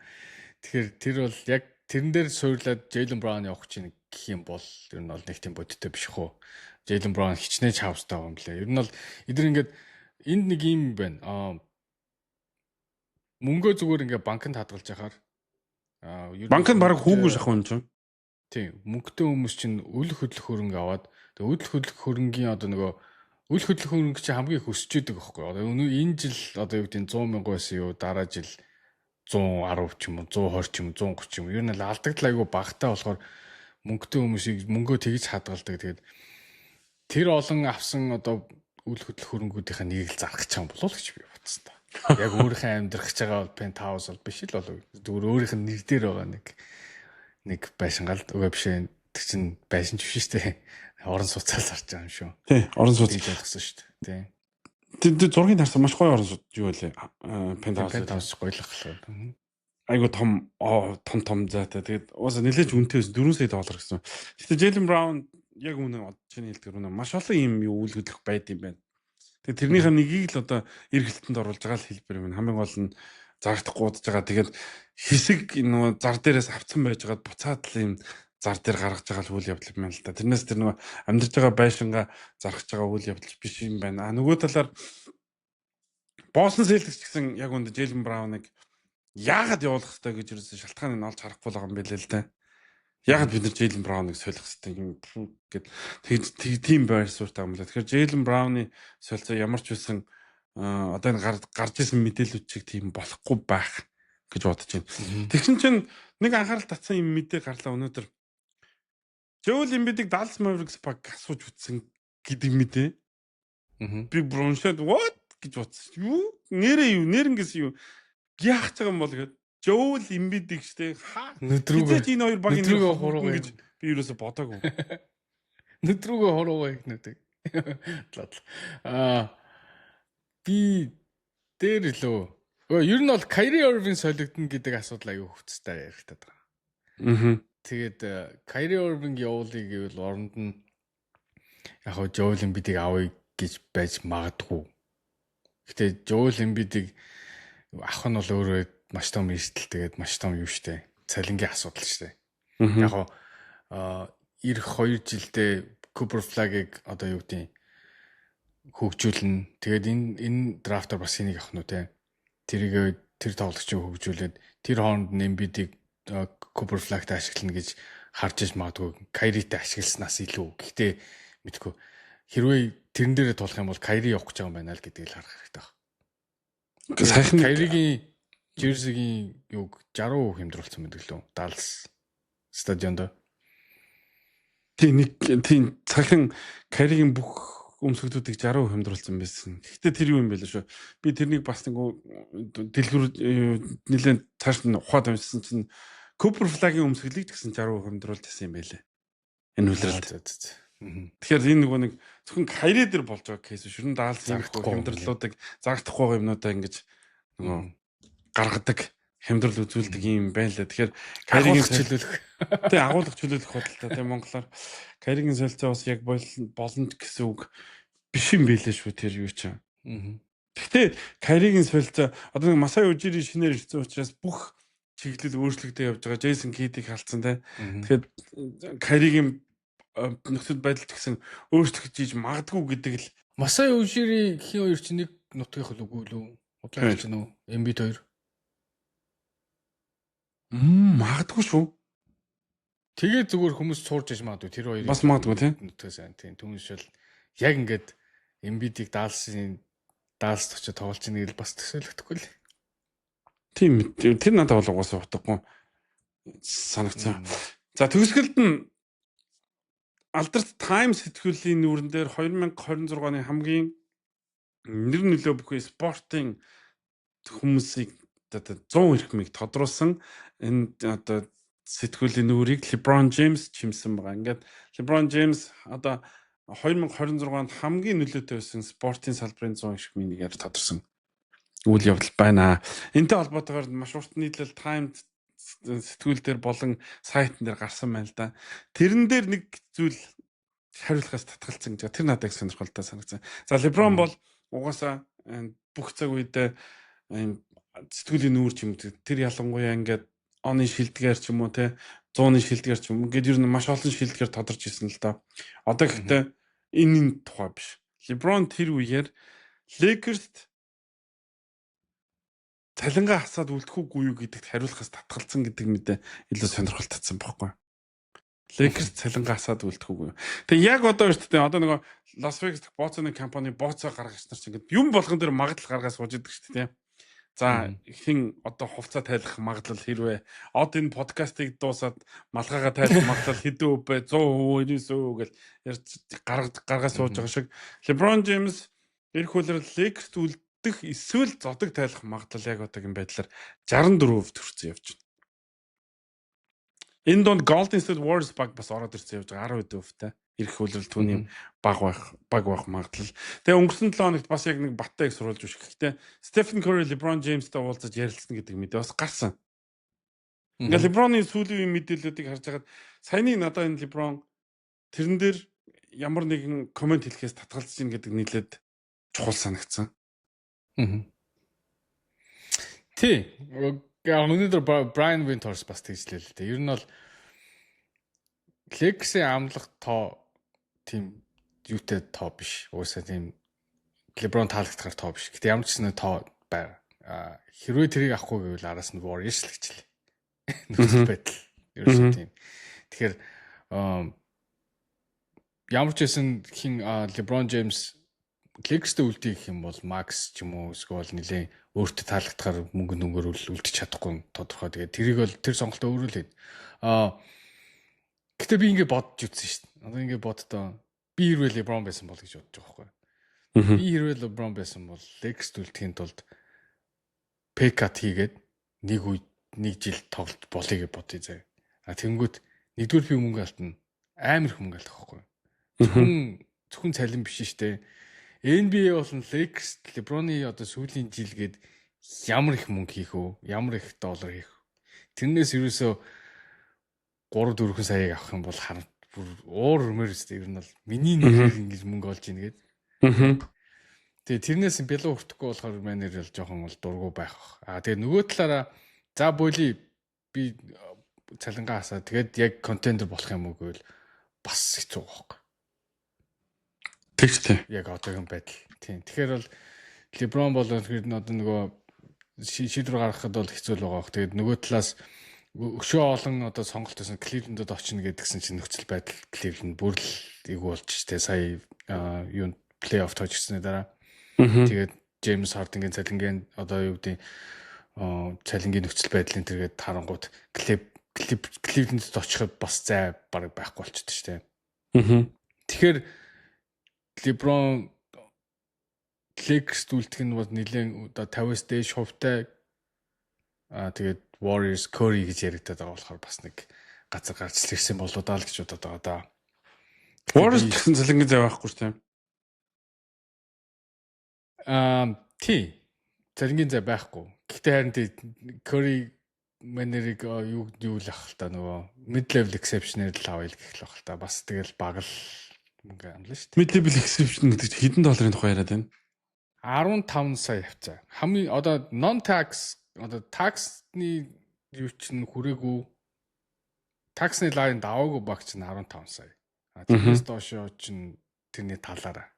Тэгэхээр тэр бол яг тэрэн дээр суурлаад Jaylen Brown явах чинь гэх юм бол ер нь бол нэг тийм бодтой биш хөө. Jaylen Brown хичнээн чавстай байгаа юм лээ. Ер нь бол эдгээр ингээд энд нэг юм байна. Мөнгөө зүгээр ингээд банкнд хадгалж яхаар банкнд баг хүүгүй шахах юм чинь. Тийм. Мөнгөтэй хүмүүс чинь үл хөдлөх хөрөнгө аваад тэгээ үл хөдлөх хөрөнгийн одоо нөгөө үл хөдлөх хөрөнгө чинь хамгийн их өсч идэг байхгүй. Одоо энэ жил одоо юу гэдэг 100 мянга байсан юу дараа жил 110 ч юм уу 120 ч юм уу 130 ч юм уу. Ер нь л алдагдал айгүй багтаа болохоор мөнгөтэй хүмүүсийг мөнгөө тэгж хадгалдаг. Тэгээд тэр олон авсан одоо үл хөдлөх хөрөнгүүдийн нэг л зарах гэж байгаа юм болов уу гэж би бодсон та. Яг өөрийнхөө амьдрах гэж байгаа бол Penthouse бол биш л болов. Зүгээр өөрийнх нь нэр дээр байгаа нэг байшингаал өгөө биш ээ. Тэг чин байшин ч биш шүү дээ. Орон сууцаар зарж байгаа юм шүү. Тий, орон сууц гэж ойлгосон шүү дээ. Тий. Тэр зургийг харсан маш гоё орон сууц юу вэ? Penthouse гоёлох болохоор. Айгу том заатай. Тэгээд уусаа нэлээд үнэтэй $4 сая гэсэн. Гэхдээ Jaylen Brown яг үнэ чиний хэлдгэр үнэ маш олон юм үйл хөдлөх байд юм байна. Тэгээд тэрнийхээ нэгийг л одоо эргэлтэнд оруулж байгаа л хэлбэр юм. Хамгийн гол нь зарагдахгүй удаж байгаа. Тэгээд хэсэг нөгөө зар дээрээс авцсан байж байгаад буцаад л юм зар дээр гаргаж байгаа л үйл явдал юм байна л да. Тэрнээс тэр нөгөө амьдарч байгаа байшингаа зархаж байгаа үйл явдал биш юм байна. Нөгөө талаар Boston Celtics гэсэн яг үндэ Jaylen Brown-ыг яагаад явуулах хэрэгтэй гэж юусэн шалтгааныг олж харахгүй байгаа юм билээ л дээ. Яг бид нар Jaylen Brown-ыг солих хэрэгтэй юм гэд тийм байр суурьтай юм лээ. Тэгэхээр Jaylen Brown-ы солилцоо ямар ч байсан одоо энэ гарч исэн мэдээлүүд чиг тийм болохгүй байх гэж бодож байна. Тэгсэн чинь нэг анхаарал татсан юм мэдээ гарлаа өнөөдөр. Joel Embiid-ийг Dallas Mavericks баг асууж үтсэн гэдэг мэдээ. Би Bronshad what гэж бодсон. Юу? Нэрнгээс юу? Яах гэж байгаа юм бол гэд Joel Embiid-ийг штэ Нүдрүүгээ энэ хоёр багийн хуруугаа гэж би ерөөсө бодоогүй. Нүдрүүгээ хуруугаа ихнэдэг. Би дээр лөө. Ер нь бол Kyrie Irving солигдно гэдэг асуудал аюу хөвцтэй яригдаад байгаа. Тэгээд Kyrie Irving явуулъя гэвэл оронд нь яг хоо Joel Embiid-ийг авъя гэж байж магадгүй. Гэтэ Joel Embiid-ийг авах нь бол өөрөө маш том эрсдэл, тэгээд маш том юу штэ. Цалингийн асуудал штэ. Яг хоо эх 2 жилдээ Cooper Flag-ыг одоо юу гэдэг хөгжүүлнэ. Тэгээд энэ драфтаар бас энийг авах нь үү те. Тэр тоглогчийг хөгжүүлээд тэр хооронд Embiid-ийг Cooper Flag-тай ашиглана гэж харж иж магадгүй. Kyrie-тай ашигласнаас илүү. Гэхдээ мэдгүй. Хэрвээ тэрэн дээрээ тулах юм бол Kyrie явах гэж байгаа юм байна л гэдгийг л харах хэрэгтэй байна. Сайхан Kyrie-гийн Jersey-гийн юг 60% хямдруулсан байдаг лөө. Dallas стадионд. Тийм сайхан Kyrie-гийн бүх өмсгөлүүдийг 60% хямдруулсан байсан. Гэхдээ тэр юу юм бэ л шүү. Би тэрнийг бас нэг дэлгүүр нэлээд цааш нь ухаад амжсан чинь Cooper Flag-ийн өмсгөлийг ч гэсэн 60% хямдруулж байсан юм байлээ. Энэ үлрэлт. Тэгэхээр энэ нөгөө нэг зөвхөн Kyrie дээр болж байгаа кейс шүү. Шүрэн Dallas-ийн хямдрлуудыг заагдахгүй юмнуудаа ингэж нөгөө гаргадаг, хямдрал үзүүлдэг юм байна л. Тэгэхээр Kyrie-гийн чөлөөлөх. Тэ агуулгах чөлөөлөх бодлоо тэ монголоор Kyrie-гийн солилцоо бас яг болно гэсэн үг биш юм байлээ шүү тэр юу ч. Гэхдээ Kyrie-гийн солилцоо одоо нэг Masai Ujiri шинээр ирсэн учраас бүх чиглэл өөрчлөгдөж явж байгаа. Jason Kidd-ийг халдсан тэ. Тэгэхээр Kyrie-гийн нөхцөл байдалд гэсэн өөрчлөгдөж иж магадгүй гэдэг л. Masai Ujiri хин хоёр чинь нэг нутгийнх л үгүй лүү. Удаан ч нөө Embiid 2. Магадгүй шүү. Тэгээ зүгээр хүмүүс цуурж иж магадгүй тэр хоёрыг. Бас магадгүй тийм. Тийм түүнээс яг ингээд Embiid-ийг Dallas очиж тоглож ийн гэл бас төсөөлөгдөхгүй л. Тийм тэр надад бол угаасаа утгагүй санагцсан. За төгсгөлд нь Алдарт Times сэтгүүлийн нүүрэн дээр 2026 оны хамгийн нэр нөлөө бүхий спортын хүмүүсийг 100 эрхмийг тодруулсан энэ одоо сэтгүүлийн нүүрийг LeBron James чимсэн байгаа. Ингээд LeBron James одоо 2026 онд хамгийн нөлөөтэй байсан спортын салбарын 100 эрхмийг нэгээр тодорсон үйл явдал байна. Энтэй холбоотойгоор маш урт нийтлэл Times сэтгүүл дээр болон сайтн дээр гарсан байна л да. Тэрэн дээр нэг зүйл хариулахаас татгалцсан гэж. Тэр надад их сонирхолтой санагдсан. За LeBron бол угаасаа бүх цаг үед сэтгүүлийн нүүр ч юм тэр ялангуяа ингээд оны шилдгээр ч юм уу те 100-ны шилдгээр ч юм уу ингээд ер нь маш олон шилдгээр тодорч ирсэн л да. Одоо гэхдээ энэ тухай биш. LeBron тэр үеэр Lakers-т цалингаа хасаад үлдэхүүгүй юу гэдэгт хариулахаас татгалцсан гэдэг мэдээ илүү сонирхол татсан байхгүй. Lakers цалингаа хасаад үлдэхүүгүй. Тэгээ яг одоо өөртөө одоо нөгөө Las Vegas дэх бооцооны компани бооцоо гаргагч нар ч ингээд юм болгон дээр магадлал гаргаж сууж идэг шүү дээ. За хин одоо хувцас тайлах магадлал хэрвээ энэ подкастыг дуусаад малгайгаа тайлах магадлал хэдэн өв бэ 100%, 90% гэж ярьж гаргаж сууж байгаа шиг LeBron James эрх хөлөөр Lakers үлдэх эсвэл зодог тайлах магадлал яг одоогийн байдлаар 64% төрсэн явж байна. Энэ донд Golden State Warriors баг бас ороод ирсэн явж байгаа 10%-тай эрх хөлөрл түүний баг байх магадлал. Тэгээ өнгөрсөн 7 хоногт бас яг нэг баттай их сурвалж биш. Гэхдээ Stephen Curry, LeBron James-тай уулзаж ярилцсан гэдэг мэдээ бас гарсан. Ингээ LeBron-ы сүүлийн мэдээллүүдийг харж байгаад саяны надад энэ LeBron тэрэн дээр ямар нэгэн комент хэлэхээс татгалзаж ийн гэдэг нийлээд чухал санагдсан. Тий. Өнөөдөр Brian Winters бас тэгжлээ л дээ. Ер нь бол Lakers-ийн амлах тоо тийм юутай тоо биш. Уусаа тийм LeBron таалагдахаар тоо биш. Гэтэ ямар ч нэг тоо байна. Хэрвээ тэрийг авахгүй гэвэл араас нь Warriors л гэжлээ. Нөхцөл байдал. Ерөөсөө тийм. Тэгэхээр ямар ч байсан хин LeBron James Lakers-тэй үлдэх гэх юм бол Max ч юм уу эсвэл нэлээ өөртөө таалагдахаар мөнгө нүгээр үлдчих чадахгүй тодорхой. Тэгээд тэрийг бол тэр сонголтоо өөрөө л хэд. Гэтэ би ингэ бодож үзсэн шүү дээ. Одоо ингэ боддоо би хэрвээ LeBron байсан бол гэж бодож байгаа байхгүй. Би хэрвээ LeBron байсан бол Lakers-т үлдэхийн тулд pay-cut хийгээд нэг жил тоглолт болъё гэж бодъё заа. Тэнгүүт нэгдүгээр би мөнгө алдна. Амар их мөнгө алдах байхгүй. Зөвхөн цалин биш шүү дээ. NBA болон Lakers LeBron-ы одоо сүүлийн жилгээд ямар их мөнгө хийх вэ? Ямар их доллар хийх вэ? Тэрнээс ерөөсөө 3-4 саяыг авах юм бол бүр уур өрмөр өстэй ер нь бол миний нэг ингэж мөнгө олж ийн гээд. Тэгээ тэрнээс бэлэн хүртэхгүй болохоор манер л жоохон бол дургу байх. Тэгээ нөгөө талаараа за боли би цалингаа хасаа тэгээд яг контендер болох юм уу гэвэл бас хэцүү байхгүй. Тэгчтэй. Яг одоогийн байдал. Тийм. Тэгэхээр бол LeBron бол одоо нөгөө шийдвэр гаргахад бол хэцүү л байгаа. Тэгээд нөгөө талаас өшөө олон одоо сонголт байсан Cleveland-д очно гэдгсэн чинь нөхцөл байдал Cleveland бүр л игүү болж штэ сая юу плей-офф тожчихсны дараа. Тэгээд James Harden-гийн цалингийн одоо юу гэдэг цалингийн нөхцөл байдлын тэргээд тарангууд Cleveland-д очиход бас зай баг байхгүй болчихсон штэ. Тэгэхээр LeBron Lakers үлдэх нь бол нэлээд одоо 50-аас дээш хувьтай тэгээд Warriors Curry гэж яригадаад байгаа болохоор бас нэг газар гарч ирсэн болоо даа л гэж бодоод байгаа да. Warriors гэсэн цалингийн зай байхгүй шүү дээ. Тий. Цалингийн зай байхгүй. Гэхдээ харин Curry манерыг юу л ах л та нөгөө mid level exception-ээр л авъя гэх л ах л та. Бас тэгэл баг л мөнгө амлаа шүү дээ. Mid level exception гэдэг чинь хэдэн долларын тухай яриад байна? 15 сая авцаа. Хамгийн одоо non tax одоо таксны юу чинь хүрээгүй таксны лайн даваагүй багч нь 15 сая. Тэрнээс доошоо чинь тэрний талаараа.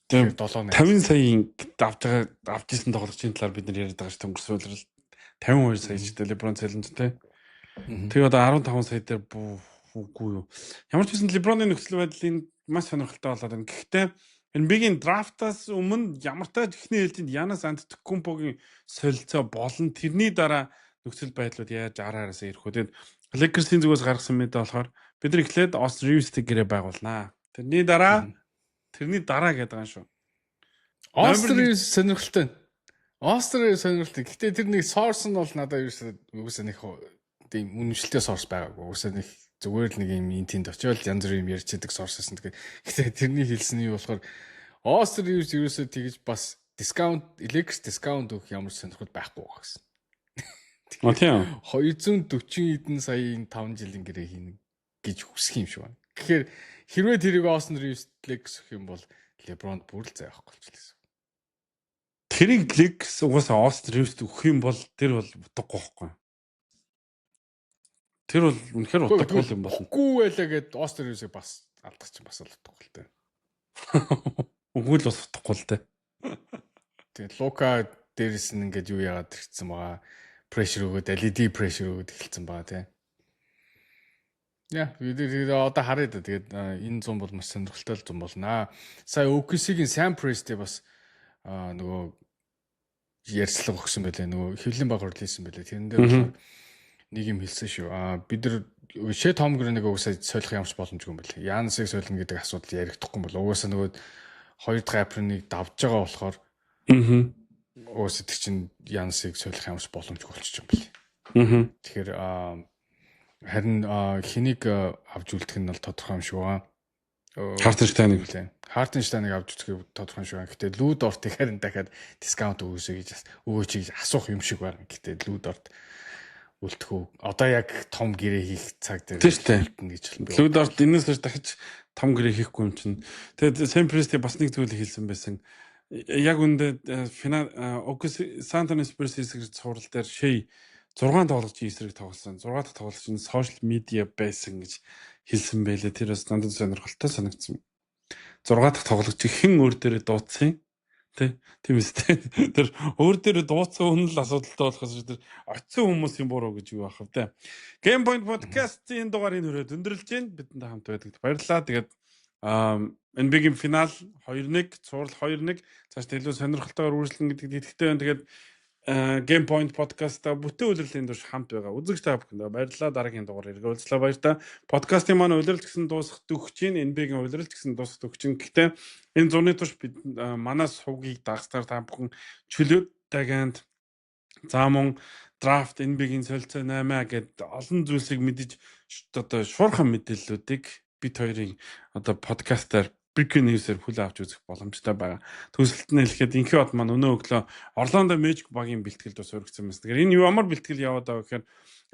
Тэгээд 50 саяын авч ирсэн тоглогчийн талаар бид нар яриад байгаа шүү дээ. Өнгөрсөн үеэр 52 сая ч гэдэг LeBron цалинж тэ. Тэгээ одоо 15 сая дээр үгүй юу. Ямар ч байсан LeBron-ы нөхцөл байдлын маш сонирхолтой болоод байна. Гэхдээ энэ бигийн драфтаас өмнө ямар тааж ихний хэлтэнд Янас Антетокумпогийн солилцоо болон тэрний дараа нөхцөл байдлууд яаж араараас ирэх вэ? Тэгээд Lakers-ийн зүгээс гаргасан мэдээ болохоор бид нар эхлээд Austin Reeves-тэй гэрээ байгуулнаа. Тэрний дараа гэдэг юм шүү. Austin Reeves сонирхолтой. Austin Reeves сонирхолтой. Гэхдээ тэр нэг source нь бол надад юусэн нэг тийм үнэмшилтэй source байгаагүй. Үгүйсээ нэг зүгээр л нэг юм интинд очиод янз бүрийн юм ярьж байгаа source-сэн. Тэгэхээр тэрний хэлсэн нь юу болохоор Austin Reeves ерөөсөө тэгж бас Lakers discount өгөх ямар сонирхол байхгүй байгаа гэсэн. Тийм. 240 эдэн саяын 5 жилийн гэрээ хийнэ гэж хүсэх юм шиг байна. Тэгэхээр хэрвээ тэрийг Austin Reeves Lakers өгөх юм бол LeBron бүр л зай авахгүй болчихлоо. Тэрийг Lakers угаасаа Austin Reeves өгөх юм бол тэр бол утгагүй байхгүй. Тэр бол үнэхээр утгагүй юм болно. Үгүй байлаа гэд Austin Reeves-ийг бас алдах чинь бас л утгагүй л дээ. Үгүй л бас утгагүй л дээ. Тэгээд Luka дээрээс нь ингээд юу яагаад ирсэн байгаа. Pressure өгөөд LED pressure өгөөд эхэлсэн байгаа тий. Яа, бид одоо харъя да. Тэгээд энэ зам бол маш сонирхолтой зам болно. Сая OKC-гийн Sam Presti бас нөгөө ярьцлага өгсөн байлээ. Нөгөө хэвлэн баг орлуулсан байлээ. Тэрэн дээр нэг юм хэлсэн шүү. Бид нар Shea Tomgren-ыг угаасаа солих ямарч боломжгүй юм байлээ. Янсыг солино гэдэг асуудал яригдахгүй бол угаасаа нөгөө хоёр дахь апрыг давж байгаа болохоор угаасаа тэр чинь Янсыг солих ямарч боломжгүй болчих юм байлээ. Тэгэхээр харин хэнийг авч үлдэх нь бол тодорхой юм шиг байгаа. Hartenstein-ыг үлээ. Hartenstein-ыг авч үзэх тодорхой юм шиг байна. Гэтэ Ludort-ыг харин дахиад дискаунт өгөөч гэж асуух юм шиг байна. Гэтэ Ludort үлдэх үү. Одоо яг том гэрээ хийх цаг дээр үлдэнэ гэж байна. Ludort энэс хойш дахиж том гэрээ хийхгүй юм чинь. Тэгээд Sam Presti бас нэг зүйл хэлсэн байсан. Яг үндэ San Antonio Spurs эсрэг цуврал дээр Shea 6 тоглогчийн эсрэг тоглосон. 6 дахь тоглогч нь сошиал медиа байсан гэж хэлсэн байлээ. Тэр бас надад сонирхолтой санагдсан. 6 дахь тоглогчийг хэн өөр дээрээ дуудсан? Тийм үстэй. Тэр өөр дээр дууцсан хүн л асуудалтай болохоос тэр очисон хүмүүс юм буруу гэж юу аах вэ? Game Point podcast-ийн дугаарыг хүрээд өндөрлж байна. Бидэнтэй хамт байдагт баярлалаа. Тэгээд NBA-ийн финал 2-1, цуврал 2-1 цааш илүү сонирхолтойгоор үргэлжлэн гэдэг итгэвтэй байна. Тэгээд Game Point podcast-а бүтэн улирлын турш хамт байгаа. Үзэгч та бүхэнд баярлалаа. Дараагийн дугаар иргэ уулзлаа баяр та. Подкастын маань улиралч гэсэн дуусах төгч чинь NBA-ийн улиралч гэсэн дуусах төгч чинь. Гэхдээ энэ зуны турш бид манай сувгийг дагстаар та бүхэн чөлөөт таганд заамун драфт NBA-ийн солилцоо 8 гэд олон зүйлсийг мэдэж одоо шуурхан мэдээллүүдийг бид хоёрын одоо подкастаар Breaking News-ээр хүлээн авч үзэх боломжтой байгаа. Төсөлт нь хэлэхэд инхи бод маань өнөө өглөө Орландо Magic багийн бэлтгэлд бас өргөцсөн байна. Тэгэхээр энэ ямар бэлтгэл яваад байгаа гэхээр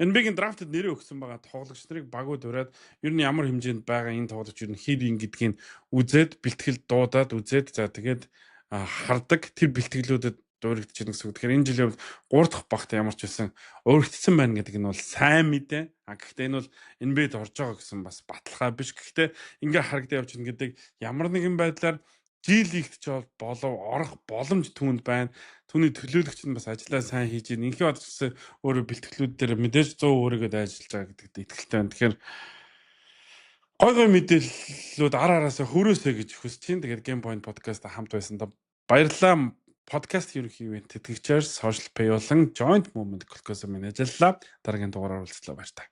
NBA-ийн драфтад нэрээ өгсөн байгаа тоглогч нарыг багууд ураад ер нь ямар хэмжээнд байгаа энэ тоглогч ер нь хэд ин гэдгийг үзээд бэлтгэл дуудаад үзээд за тэгээд хардаг тэр бэлтгэлүүдэд өөрөгдөж байгаа гэсэн үг. Тэгэхээр энэ жилийн хувьд 3 дахь багт ямар ч байсан өөрөгдсөн байна гэдэг нь бол сайн мэдээ. Гэхдээ энэ бол NBA-д орж байгаа гэсэн бас баталгаа биш. Гэхдээ ингээ харагдаж явж байгаа гэдэг ямар нэгэн байдлаар G-лигт ч болов орох боломж түүнд байна. Түүний төлөөлөгч нь бас ажиллаа сайн хийж байна. Инхи бод гэсэн өөрөө бэлтгэлүүд дээр мэдээж 100 өөрийгөө ажиллаж байгаа гэдэгт итгэлтэй байна. Тэгэхээр гой мэдээллүүд араасаа хөрөөсэй гэж хүсэж чинь. Тэгээд Game Point podcast хамт байсандаа баярлалаа. Подкаст ерөнхий ивент тэтгэгчээр Social Pay болон Joint Movement Colosseum-ын ажиллалаа. Дараагийн дугаараар уулзлаа баяр та.